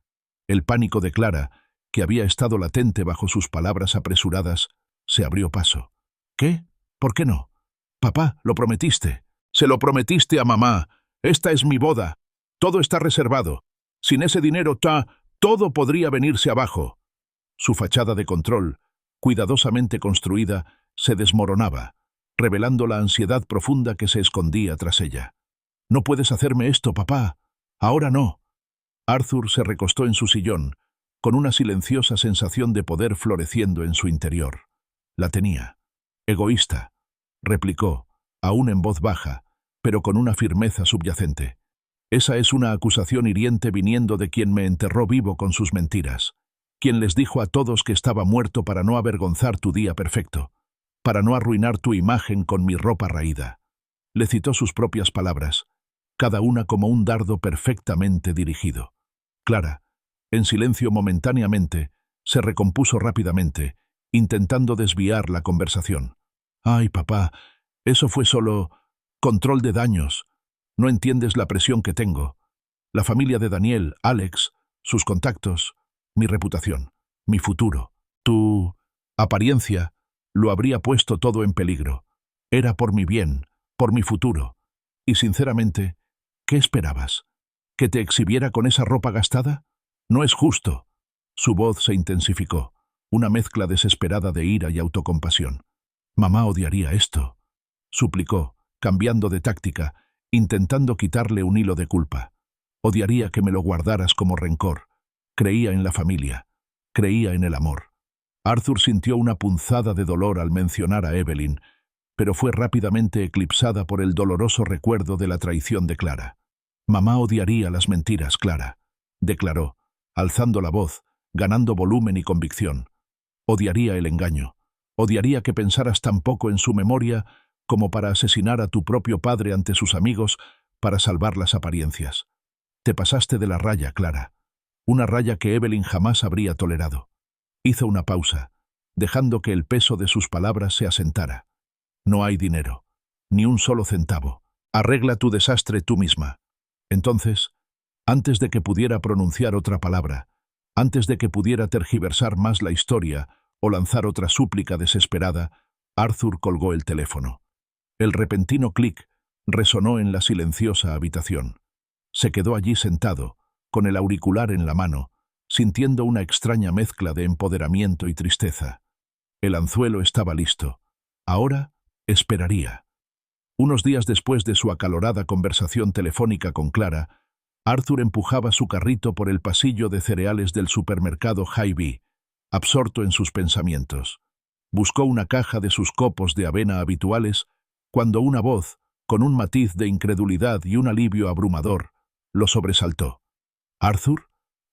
El pánico de Clara, que había estado latente bajo sus palabras apresuradas, se abrió paso. «¿Qué? ¿Por qué no? Papá, lo prometiste». «Se lo prometiste a mamá. Esta es mi boda. Todo está reservado. Sin ese dinero, todo podría venirse abajo». Su fachada de control, cuidadosamente construida, se desmoronaba, revelando la ansiedad profunda que se escondía tras ella. «No puedes hacerme esto, papá. Ahora no». Arthur se recostó en su sillón, con una silenciosa sensación de poder floreciendo en su interior. La tenía. «Egoísta», replicó, aún en voz baja, pero con una firmeza subyacente. Esa es una acusación hiriente viniendo de quien me enterró vivo con sus mentiras, quien les dijo a todos que estaba muerto para no avergonzar tu día perfecto, para no arruinar tu imagen con mi ropa raída. Le citó sus propias palabras, cada una como un dardo perfectamente dirigido. Clara, en silencio momentáneamente, se recompuso rápidamente, intentando desviar la conversación. «Ay, papá, eso fue solo control de daños. No entiendes la presión que tengo. La familia de Daniel, Alex, sus contactos, mi reputación, mi futuro, tu apariencia, lo habría puesto todo en peligro. Era por mi bien, por mi futuro. Y sinceramente, ¿qué esperabas? ¿Que te exhibiera con esa ropa gastada? No es justo». Su voz se intensificó, una mezcla desesperada de ira y autocompasión. «Mamá odiaría esto», suplicó, cambiando de táctica, intentando quitarle un hilo de culpa. «Odiaría que me lo guardaras como rencor. Creía en la familia. Creía en el amor». Arthur sintió una punzada de dolor al mencionar a Evelyn, pero fue rápidamente eclipsada por el doloroso recuerdo de la traición de Clara. «Mamá odiaría las mentiras, Clara», declaró, alzando la voz, ganando volumen y convicción. «Odiaría el engaño. Odiaría que pensaras tan poco en su memoria como para asesinar a tu propio padre ante sus amigos para salvar las apariencias. Te pasaste de la raya, Clara. Una raya que Evelyn jamás habría tolerado». Hizo una pausa, dejando que el peso de sus palabras se asentara. «No hay dinero, ni un solo centavo. Arregla tu desastre tú misma». Entonces, antes de que pudiera pronunciar otra palabra, antes de que pudiera tergiversar más la historia o lanzar otra súplica desesperada, Arthur colgó el teléfono. El repentino clic resonó en la silenciosa habitación. Se quedó allí sentado, con el auricular en la mano, sintiendo una extraña mezcla de empoderamiento y tristeza. El anzuelo estaba listo. Ahora esperaría. Unos días después de su acalorada conversación telefónica con Clara, Arthur empujaba su carrito por el pasillo de cereales del supermercado Hy-Vee, absorto en sus pensamientos. Buscó una caja de sus copos de avena habituales cuando una voz, con un matiz de incredulidad y un alivio abrumador, lo sobresaltó. «¿Arthur?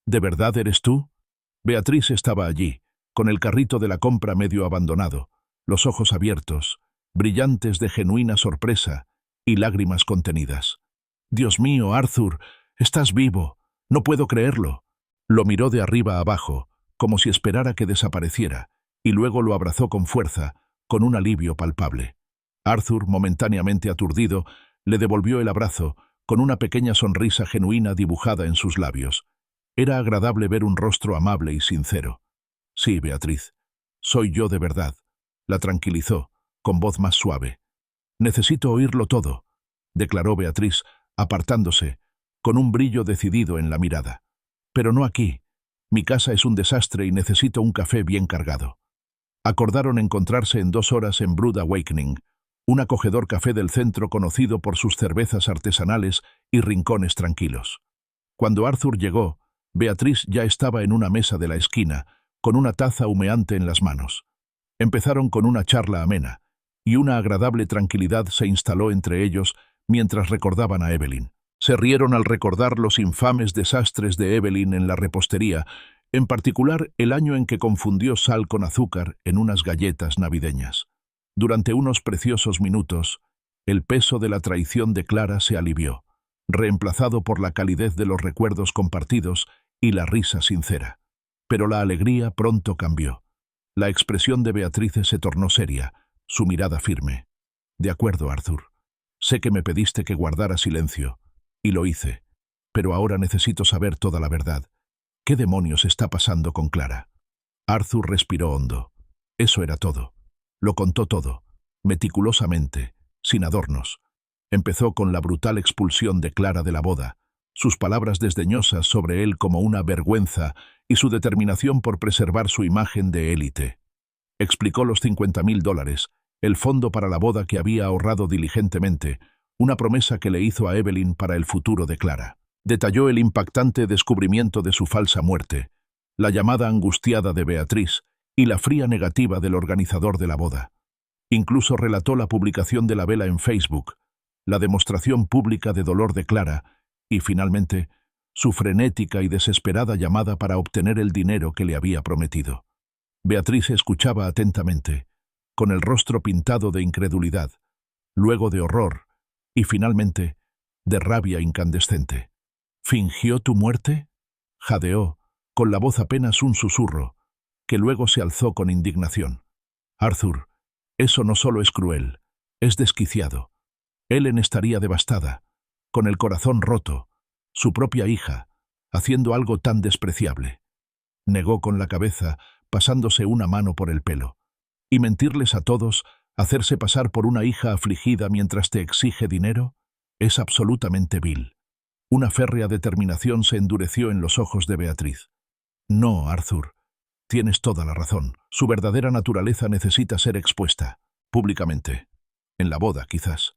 ¿De verdad eres tú?» Beatriz estaba allí, con el carrito de la compra medio abandonado, los ojos abiertos, brillantes de genuina sorpresa y lágrimas contenidas. «Dios mío, Arthur, estás vivo. No puedo creerlo». Lo miró de arriba a abajo, como si esperara que desapareciera, y luego lo abrazó con fuerza, con un alivio palpable. Arthur, momentáneamente aturdido, le devolvió el abrazo, con una pequeña sonrisa genuina dibujada en sus labios. Era agradable ver un rostro amable y sincero. «Sí, Beatriz, soy yo de verdad», la tranquilizó, con voz más suave. «Necesito oírlo todo», declaró Beatriz, apartándose, con un brillo decidido en la mirada. «Pero no aquí. Mi casa es un desastre y necesito un café bien cargado». Acordaron encontrarse en 2 horas en Brood Awakening, un acogedor café del centro conocido por sus cervezas artesanales y rincones tranquilos. Cuando Arthur llegó, Beatriz ya estaba en una mesa de la esquina, con una taza humeante en las manos. Empezaron con una charla amena, y una agradable tranquilidad se instaló entre ellos mientras recordaban a Evelyn. Se rieron al recordar los infames desastres de Evelyn en la repostería, en particular el año en que confundió sal con azúcar en unas galletas navideñas. Durante unos preciosos minutos, el peso de la traición de Clara se alivió, reemplazado por la calidez de los recuerdos compartidos y la risa sincera. Pero la alegría pronto cambió. La expresión de Beatriz se tornó seria, su mirada firme. «De acuerdo, Arthur. Sé que me pediste que guardara silencio, y lo hice, pero ahora necesito saber toda la verdad. ¿Qué demonios está pasando con Clara?» Arthur respiró hondo. Eso era todo. Lo contó todo, meticulosamente, sin adornos. Empezó con la brutal expulsión de Clara de la boda, sus palabras desdeñosas sobre él como una vergüenza y su determinación por preservar su imagen de élite. Explicó los $50,000, el fondo para la boda que había ahorrado diligentemente, una promesa que le hizo a Evelyn para el futuro de Clara. Detalló el impactante descubrimiento de su falsa muerte, la llamada angustiada de Beatriz y la fría negativa del organizador de la boda. Incluso relató la publicación de la vela en Facebook, la demostración pública de dolor de Clara y, finalmente, su frenética y desesperada llamada para obtener el dinero que le había prometido. Beatriz escuchaba atentamente, con el rostro pintado de incredulidad, luego de horror y, finalmente, de rabia incandescente. —¿Fingió tu muerte? —jadeó, con la voz apenas un susurro, que luego se alzó con indignación. —Arthur, eso no solo es cruel, es desquiciado. Ellen estaría devastada, con el corazón roto, su propia hija, haciendo algo tan despreciable. Negó con la cabeza, pasándose una mano por el pelo. ¿Y mentirles a todos, hacerse pasar por una hija afligida mientras te exige dinero? Es absolutamente vil. Una férrea determinación se endureció en los ojos de Beatriz. No, Arthur, tienes toda la razón. Su verdadera naturaleza necesita ser expuesta, públicamente. En la boda, quizás.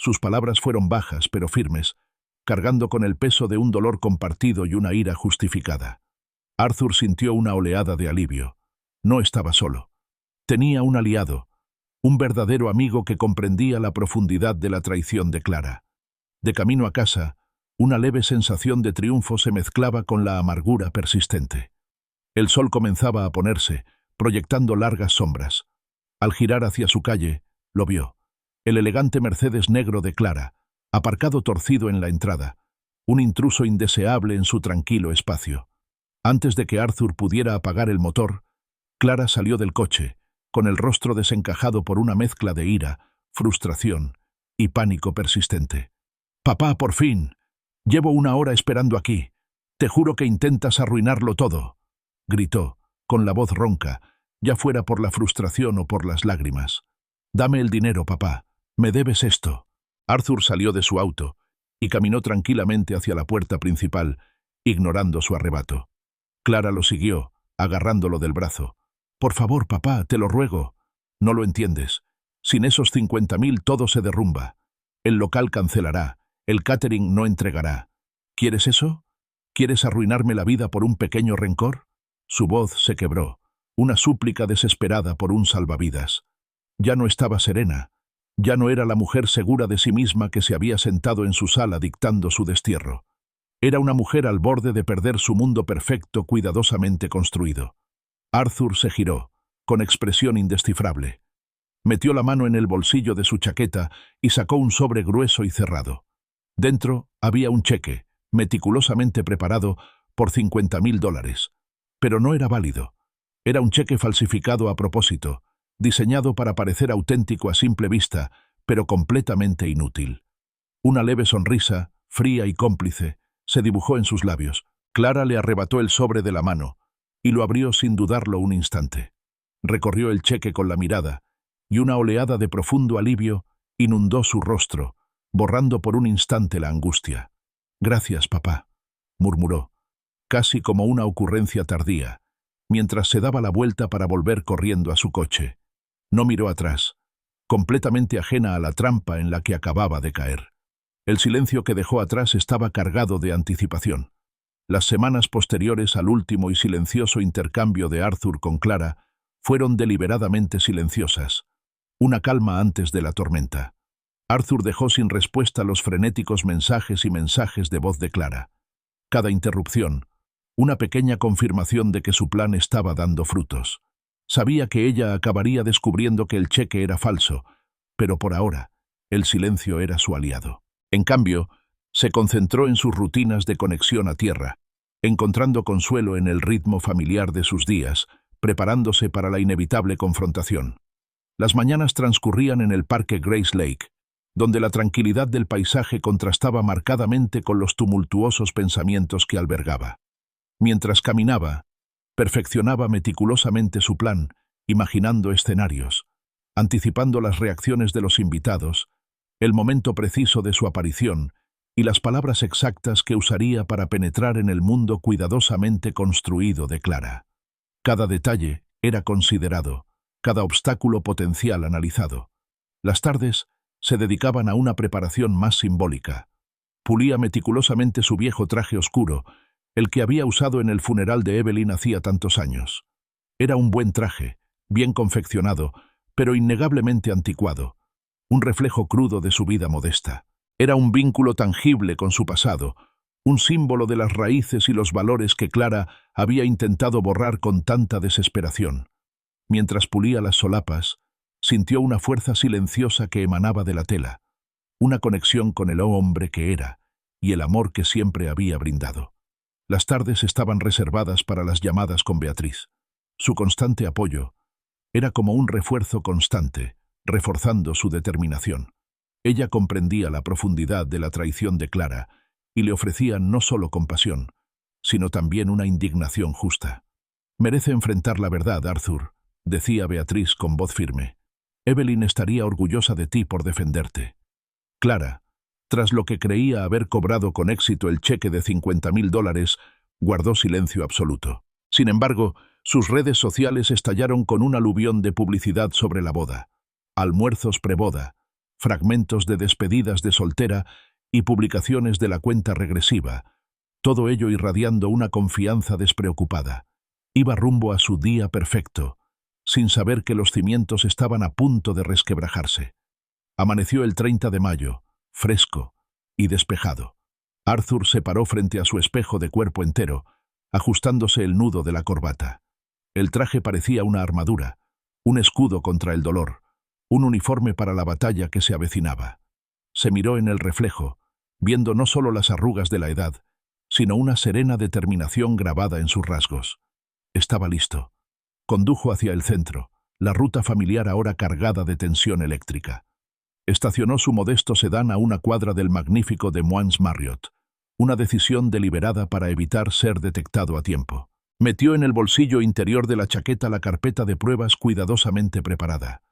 Sus palabras fueron bajas pero firmes, cargando con el peso de un dolor compartido y una ira justificada. Arthur sintió una oleada de alivio. No estaba solo. Tenía un aliado, un verdadero amigo que comprendía la profundidad de la traición de Clara. De camino a casa, una leve sensación de triunfo se mezclaba con la amargura persistente. El sol comenzaba a ponerse, proyectando largas sombras. Al girar hacia su calle, lo vio. El elegante Mercedes negro de Clara, aparcado torcido en la entrada, un intruso indeseable en su tranquilo espacio. Antes de que Arthur pudiera apagar el motor, Clara salió del coche, con el rostro desencajado por una mezcla de ira, frustración y pánico persistente. «Papá, por fin. Llevo una hora esperando aquí. Te juro que intentas arruinarlo todo», gritó, con la voz ronca, ya fuera por la frustración o por las lágrimas. «Dame el dinero, papá. Me debes esto». Arthur salió de su auto y caminó tranquilamente hacia la puerta principal, ignorando su arrebato. Clara lo siguió, agarrándolo del brazo. «Por favor, papá, te lo ruego. No lo entiendes. Sin esos 50.000 todo se derrumba. El local cancelará, el catering no entregará. ¿Quieres eso? ¿Quieres arruinarme la vida por un pequeño rencor?» Su voz se quebró, una súplica desesperada por un salvavidas. Ya no estaba serena. Ya no era la mujer segura de sí misma que se había sentado en su sala dictando su destierro. Era una mujer al borde de perder su mundo perfecto cuidadosamente construido. Arthur se giró, con expresión indescifrable. Metió la mano en el bolsillo de su chaqueta y sacó un sobre grueso y cerrado. Dentro había un cheque, meticulosamente preparado, por $50.000. Pero no era válido. Era un cheque falsificado a propósito, diseñado para parecer auténtico a simple vista, pero completamente inútil. Una leve sonrisa, fría y cómplice, se dibujó en sus labios. Clara le arrebató el sobre de la mano y lo abrió sin dudarlo un instante. Recorrió el cheque con la mirada y una oleada de profundo alivio inundó su rostro, borrando por un instante la angustia. «Gracias, papá», murmuró, casi como una ocurrencia tardía, mientras se daba la vuelta para volver corriendo a su coche. No miró atrás, completamente ajena a la trampa en la que acababa de caer. El silencio que dejó atrás estaba cargado de anticipación. Las semanas posteriores al último y silencioso intercambio de Arthur con Clara fueron deliberadamente silenciosas, una calma antes de la tormenta. Arthur dejó sin respuesta los frenéticos mensajes y mensajes de voz de Clara. Cada interrupción, una pequeña confirmación de que su plan estaba dando frutos. Sabía que ella acabaría descubriendo que el cheque era falso, pero por ahora, el silencio era su aliado. En cambio, se concentró en sus rutinas de conexión a tierra, encontrando consuelo en el ritmo familiar de sus días, preparándose para la inevitable confrontación. Las mañanas transcurrían en el parque Grace Lake, donde la tranquilidad del paisaje contrastaba marcadamente con los tumultuosos pensamientos que albergaba. Mientras caminaba, perfeccionaba meticulosamente su plan, imaginando escenarios, anticipando las reacciones de los invitados, el momento preciso de su aparición y las palabras exactas que usaría para penetrar en el mundo cuidadosamente construido de Clara. Cada detalle era considerado, cada obstáculo potencial analizado. Las tardes se dedicaban a una preparación más simbólica. Pulía meticulosamente su viejo traje oscuro, el que había usado en el funeral de Evelyn hacía tantos años. Era un buen traje, bien confeccionado, pero innegablemente anticuado, un reflejo crudo de su vida modesta. Era un vínculo tangible con su pasado, un símbolo de las raíces y los valores que Clara había intentado borrar con tanta desesperación. Mientras pulía las solapas, sintió una fuerza silenciosa que emanaba de la tela, una conexión con el hombre que era y el amor que siempre había brindado. Las tardes estaban reservadas para las llamadas con Beatriz. Su constante apoyo era como un refuerzo constante, reforzando su determinación. Ella comprendía la profundidad de la traición de Clara y le ofrecía no solo compasión, sino también una indignación justa. «Merece enfrentar la verdad, Arthur», decía Beatriz con voz firme. «Evelyn estaría orgullosa de ti por defenderte». Clara, tras lo que creía haber cobrado con éxito el cheque de $50.000, guardó silencio absoluto. Sin embargo, sus redes sociales estallaron con un aluvión de publicidad sobre la boda. Almuerzos preboda, fragmentos de despedidas de soltera y publicaciones de la cuenta regresiva, todo ello irradiando una confianza despreocupada. Iba rumbo a su día perfecto, sin saber que los cimientos estaban a punto de resquebrajarse. Amaneció el 30 de mayo, fresco y despejado. Arthur se paró frente a su espejo de cuerpo entero, ajustándose el nudo de la corbata. El traje parecía una armadura, un escudo contra el dolor, un uniforme para la batalla que se avecinaba. Se miró en el reflejo, viendo no solo las arrugas de la edad, sino una serena determinación grabada en sus rasgos. Estaba listo. Condujo hacia el centro, la ruta familiar ahora cargada de tensión eléctrica. Estacionó su modesto sedán a una cuadra del magnífico Des Moines Marriott, una decisión deliberada para evitar ser detectado a tiempo. Metió en el bolsillo interior de la chaqueta la carpeta de pruebas cuidadosamente preparada.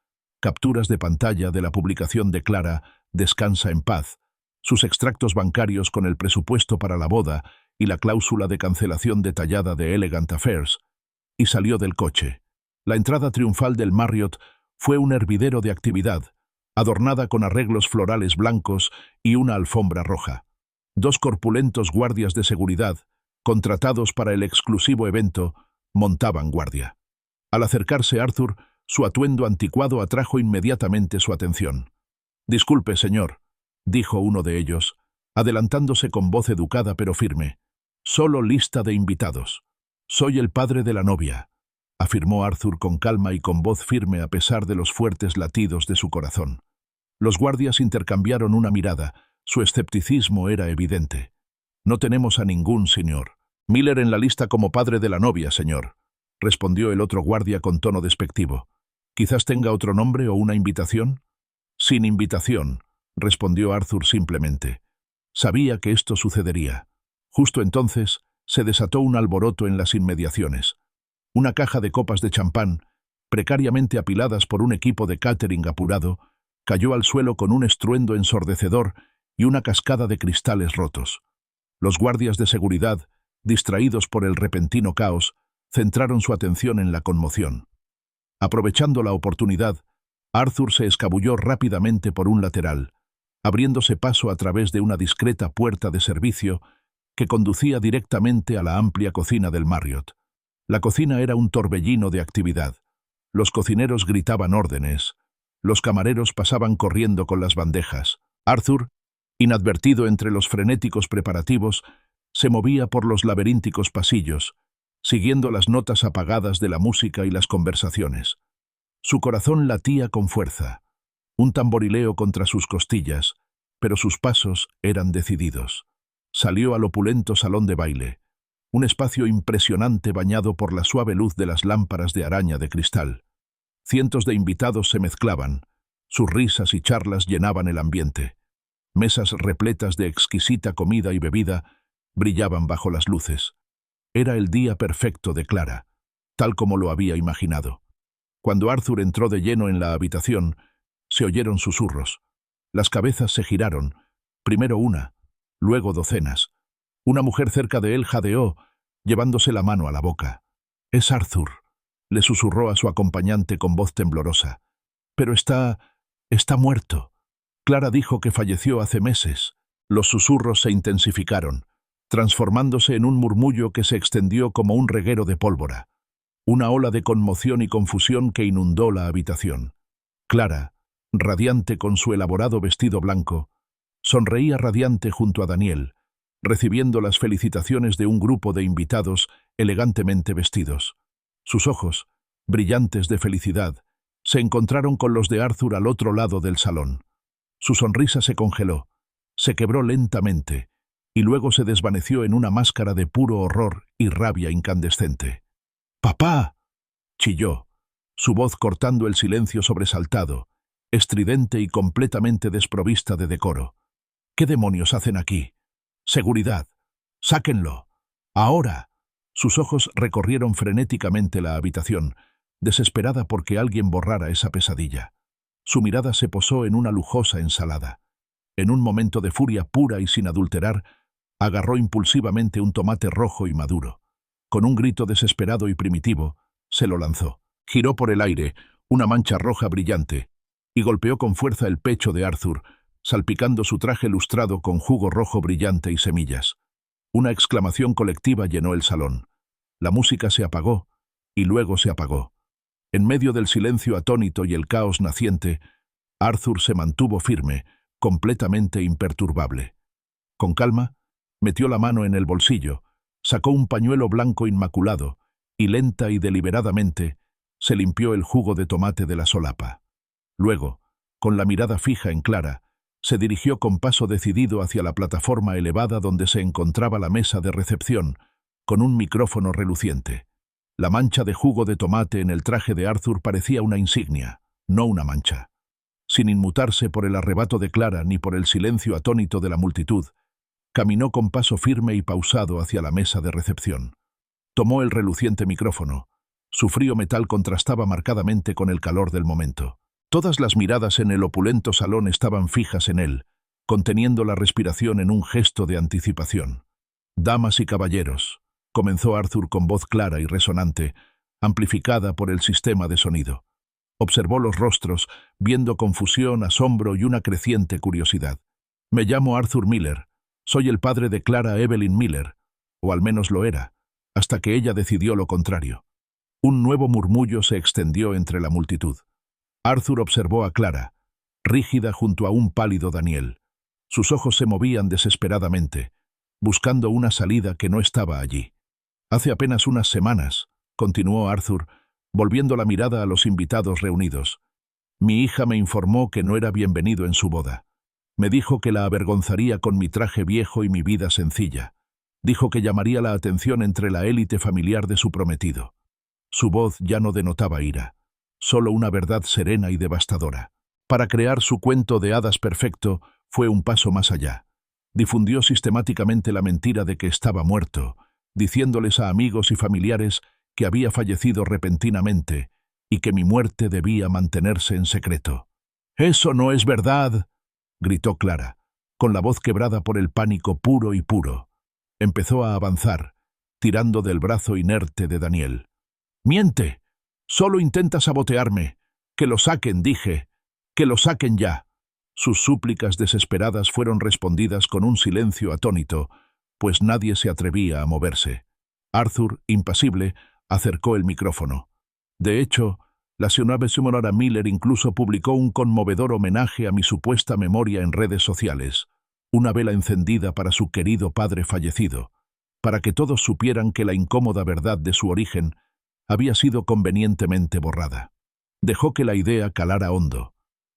Capturas de pantalla de la publicación de Clara, Descansa en paz, sus extractos bancarios con el presupuesto para la boda y la cláusula de cancelación detallada de Elegant Affairs, y salió del coche. La entrada triunfal del Marriott fue un hervidero de actividad, adornada con arreglos florales blancos y una alfombra roja. 2 corpulentos guardias de seguridad, contratados para el exclusivo evento, montaban guardia. Al acercarse Arthur, su atuendo anticuado atrajo inmediatamente su atención. «Disculpe, señor», dijo uno de ellos, adelantándose con voz educada pero firme. «Solo lista de invitados. Soy el padre de la novia», afirmó Arthur con calma y con voz firme a pesar de los fuertes latidos de su corazón. Los guardias intercambiaron una mirada. Su escepticismo era evidente. «No tenemos a ningún señor. Miller en la lista como padre de la novia, señor», respondió el otro guardia con tono despectivo. «Quizás tenga otro nombre o una invitación». «Sin invitación», respondió Arthur simplemente. Sabía que esto sucedería. Justo entonces se desató un alboroto en las inmediaciones. Una caja de copas de champán, precariamente apiladas por un equipo de catering apurado, cayó al suelo con un estruendo ensordecedor y una cascada de cristales rotos. Los guardias de seguridad, distraídos por el repentino caos, centraron su atención en la conmoción. Aprovechando la oportunidad, Arthur se escabulló rápidamente por un lateral, abriéndose paso a través de una discreta puerta de servicio que conducía directamente a la amplia cocina del Marriott. La cocina era un torbellino de actividad. Los cocineros gritaban órdenes. Los camareros pasaban corriendo con las bandejas. Arthur, inadvertido entre los frenéticos preparativos, se movía por los laberínticos pasillos, siguiendo las notas apagadas de la música y las conversaciones. Su corazón latía con fuerza, un tamborileo contra sus costillas, pero sus pasos eran decididos. Salió al opulento salón de baile, un espacio impresionante bañado por la suave luz de las lámparas de araña de cristal. Cientos de invitados se mezclaban, sus risas y charlas llenaban el ambiente. Mesas repletas de exquisita comida y bebida brillaban bajo las luces. Era el día perfecto de Clara, tal como lo había imaginado. Cuando Arthur entró de lleno en la habitación, se oyeron susurros. Las cabezas se giraron, primero una, luego docenas. Una mujer cerca de él jadeó, llevándose la mano a la boca. «Es Arthur», le susurró a su acompañante con voz temblorosa. «Pero está muerto. Clara dijo que falleció hace meses». Los susurros se intensificaron, transformándose en un murmullo que se extendió como un reguero de pólvora. Una ola de conmoción y confusión que inundó la habitación. Clara, radiante con su elaborado vestido blanco, Sonreía radiante junto a Daniel, recibiendo las felicitaciones de un grupo de invitados elegantemente vestidos. Sus ojos, brillantes de felicidad, se encontraron con los de Arthur al otro lado del salón. Su sonrisa se congeló, se quebró lentamente, y luego se desvaneció en una máscara de puro horror y rabia incandescente. «¡Papá!», chilló, su voz cortando el silencio sobresaltado, estridente y completamente desprovista de decoro. «¿Qué demonios hacen aquí? ¡Seguridad! ¡Sáquenlo! ¡Ahora!». Sus ojos recorrieron frenéticamente la habitación, desesperada porque alguien borrara esa pesadilla. Su mirada se posó en una lujosa ensalada. En un momento de furia pura y sin adulterar, agarró impulsivamente un tomate rojo y maduro. Con un grito desesperado y primitivo, se lo lanzó. Giró por el aire, una mancha roja brillante, y golpeó con fuerza el pecho de Arthur, salpicando su traje lustrado con jugo rojo brillante y semillas. Una exclamación colectiva llenó el salón. La música se apagó, y luego se apagó. En medio del silencio atónito y el caos naciente, Arthur se mantuvo firme, completamente imperturbable. Con calma, metió la mano en el bolsillo, sacó un pañuelo blanco inmaculado, y lenta y deliberadamente, se limpió el jugo de tomate de la solapa. Luego, con la mirada fija en Clara, se dirigió con paso decidido hacia la plataforma elevada donde se encontraba la mesa de recepción, con un micrófono reluciente. La mancha de jugo de tomate en el traje de Arthur parecía una insignia, no una mancha. Sin inmutarse por el arrebato de Clara ni por el silencio atónito de la multitud, caminó con paso firme y pausado hacia la mesa de recepción. Tomó el reluciente micrófono. Su frío metal contrastaba marcadamente con el calor del momento. Todas las miradas en el opulento salón estaban fijas en él, conteniendo la respiración en un gesto de anticipación. «Damas y caballeros», comenzó Arthur con voz clara y resonante, amplificada por el sistema de sonido. Observó los rostros, viendo confusión, asombro y una creciente curiosidad. «Me llamo Arthur Miller. Soy el padre de Clara Evelyn Miller, o al menos lo era, hasta que ella decidió lo contrario». Un nuevo murmullo se extendió entre la multitud. Arthur observó a Clara, rígida junto a un pálido Daniel. Sus ojos se movían desesperadamente, buscando una salida que no estaba allí. «Hace apenas unas semanas», continuó Arthur, volviendo la mirada a los invitados reunidos, «mi hija me informó que no era bienvenido en su boda. Me dijo que la avergonzaría con mi traje viejo y mi vida sencilla. Dijo que llamaría la atención entre la élite familiar de su prometido». Su voz ya no denotaba ira, solo una verdad serena y devastadora. Para crear su cuento de hadas perfecto, fue un paso más allá. Difundió sistemáticamente la mentira de que estaba muerto, diciéndoles a amigos y familiares que había fallecido repentinamente y que mi muerte debía mantenerse en secreto. «¡Eso no es verdad!», gritó Clara, con la voz quebrada por el pánico puro y puro. Empezó a avanzar, tirando del brazo inerte de Daniel. «¡Miente! Solo intenta sabotearme. Que lo saquen, dije. Que lo saquen ya». Sus súplicas desesperadas fueron respondidas con un silencio atónito, pues nadie se atrevía a moverse. Arthur, impasible, acercó el micrófono. De hecho, la señora Miller incluso publicó un conmovedor homenaje a mi supuesta memoria en redes sociales, una vela encendida para su querido padre fallecido, para que todos supieran que la incómoda verdad de su origen había sido convenientemente borrada. Dejó que la idea calara hondo.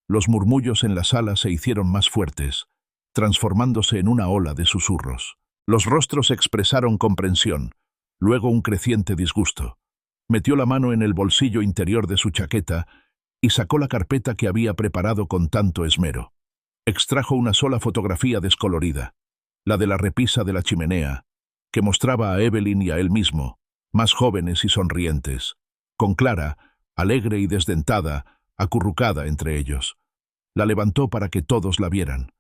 Los murmullos en la sala se hicieron más fuertes, transformándose en una ola de susurros. Los rostros expresaron comprensión, luego un creciente disgusto. Metió la mano en el bolsillo interior de su chaqueta y sacó la carpeta que había preparado con tanto esmero. Extrajo una sola fotografía descolorida, la de la repisa de la chimenea, que mostraba a Evelyn y a él mismo, más jóvenes y sonrientes, con Clara, alegre y desdentada, acurrucada entre ellos. La levantó para que todos la vieran.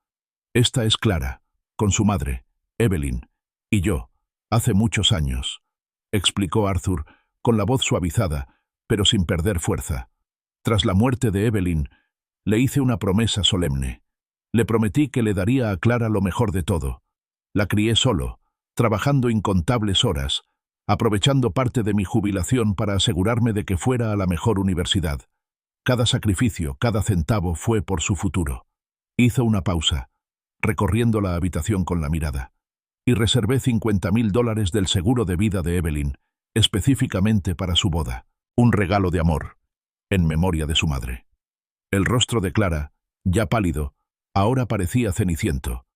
«Esta es Clara, con su madre, Evelyn, y yo, hace muchos años», explicó Arthur, con la voz suavizada, pero sin perder fuerza. «Tras la muerte de Evelyn, le hice una promesa solemne. Le prometí que le daría a Clara lo mejor de todo. La crié solo, trabajando incontables horas, aprovechando parte de mi jubilación para asegurarme de que fuera a la mejor universidad. Cada sacrificio, cada centavo fue por su futuro». Hizo una pausa. recorriendo la habitación con la mirada. Y reservé $50.000 del seguro de vida de Evelyn, específicamente para su boda. Un regalo de amor, en memoria de su madre. El rostro de Clara, ya pálido, ahora parecía ceniciento.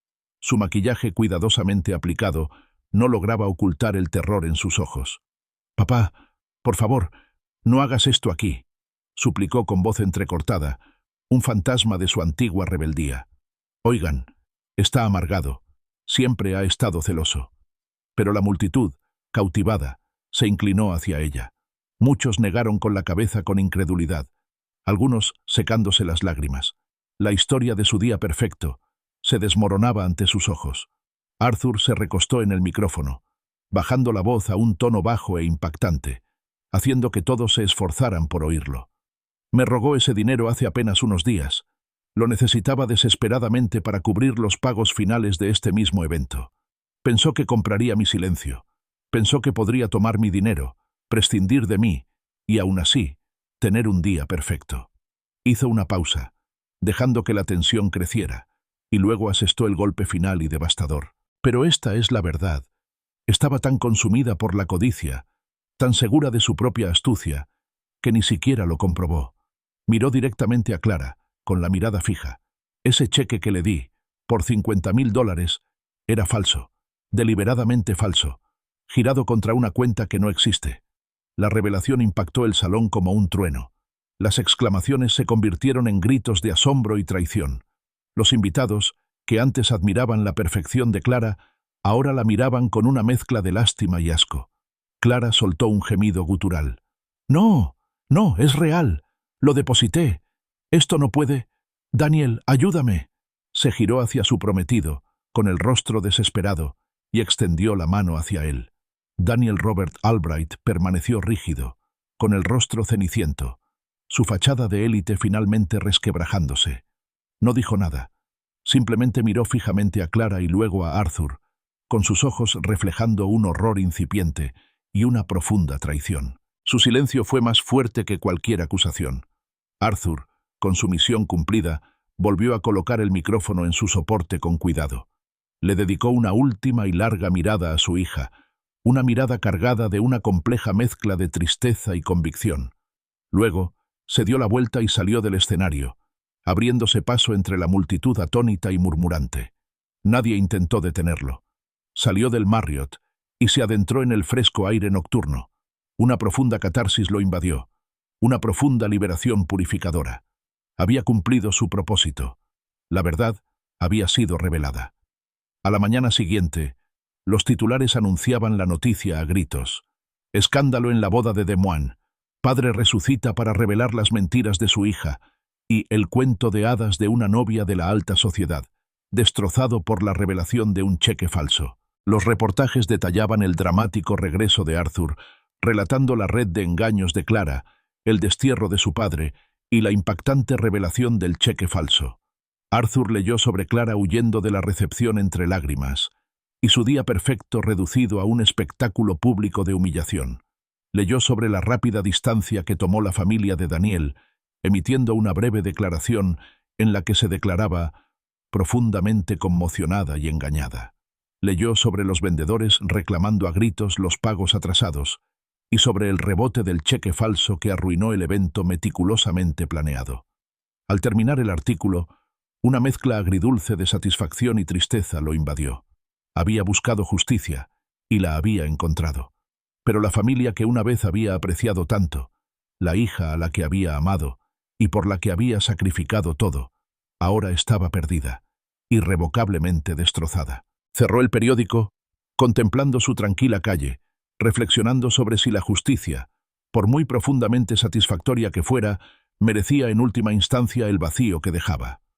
Su maquillaje cuidadosamente aplicado no lograba ocultar el terror en sus ojos. «Papá, por favor, no hagas esto aquí», suplicó con voz entrecortada, un fantasma de su antigua rebeldía. «Oigan, está amargado, siempre ha estado celoso». Pero la multitud, cautivada, se inclinó hacia ella. Muchos negaron con la cabeza con incredulidad, algunos secándose las lágrimas. La historia de su día perfecto se desmoronaba ante sus ojos. Arthur se recostó en el micrófono, bajando la voz a un tono bajo e impactante, haciendo que todos se esforzaran por oírlo. «Me rogó ese dinero hace apenas unos días. Lo necesitaba desesperadamente para cubrir los pagos finales de este mismo evento. Pensó que compraría mi silencio. Pensó que podría tomar mi dinero, prescindir de mí, y aún así, tener un día perfecto». Hizo una pausa, dejando que la tensión creciera, y luego asestó el golpe final y devastador. «Pero esta es la verdad. Estaba tan consumida por la codicia, tan segura de su propia astucia, que ni siquiera lo comprobó. Miró directamente a Clara, con la mirada fija. Ese cheque que le di, por $50.000, era falso, deliberadamente falso, girado contra una cuenta que no existe». La revelación impactó el salón como un trueno. Las exclamaciones se convirtieron en gritos de asombro y traición. Los invitados, que antes admiraban la perfección de Clara, ahora la miraban con una mezcla de lástima y asco. Clara soltó un gemido gutural. «No, no, es real. Lo deposité. Esto no puede. Daniel, ayúdame». Se giró hacia su prometido, con el rostro desesperado, y extendió la mano hacia él. Daniel Robert Albright permaneció rígido, con el rostro ceniciento, su fachada de élite finalmente resquebrajándose. No dijo nada, simplemente miró fijamente a Clara y luego a Arthur, con sus ojos reflejando un horror incipiente y una profunda traición. Su silencio fue más fuerte que cualquier acusación. Arthur, con su misión cumplida, volvió a colocar el micrófono en su soporte con cuidado. Le dedicó una última y larga mirada a su hija, una mirada cargada de una compleja mezcla de tristeza y convicción. Luego, se dio la vuelta y salió del escenario, abriéndose paso entre la multitud atónita y murmurante. Nadie intentó detenerlo. Salió del Marriott y se adentró en el fresco aire nocturno. Una profunda catarsis lo invadió, una profunda liberación purificadora. Había cumplido su propósito. La verdad había sido revelada. A la mañana siguiente, los titulares anunciaban la noticia a gritos. «Escándalo en la boda de Des Moines. Padre resucita para revelar las mentiras de su hija», y «El cuento de hadas de una novia de la alta sociedad, destrozado por la revelación de un cheque falso». Los reportajes detallaban el dramático regreso de Arthur, relatando la red de engaños de Clara, el destierro de su padre y la impactante revelación del cheque falso. Arthur leyó sobre Clara huyendo de la recepción entre lágrimas, y su día perfecto reducido a un espectáculo público de humillación. Leyó sobre la rápida distancia que tomó la familia de Daniel, emitiendo una breve declaración en la que se declaraba profundamente conmocionada y engañada. Leyó sobre los vendedores reclamando a gritos los pagos atrasados y sobre el rebote del cheque falso que arruinó el evento meticulosamente planeado. Al terminar el artículo, una mezcla agridulce de satisfacción y tristeza lo invadió. Había buscado justicia y la había encontrado. Pero la familia que una vez había apreciado tanto, la hija a la que había amado y por la que había sacrificado todo, ahora estaba perdida, irrevocablemente destrozada. Cerró el periódico, contemplando su tranquila calle, reflexionando sobre si la justicia, por muy profundamente satisfactoria que fuera, merecía en última instancia el vacío que dejaba.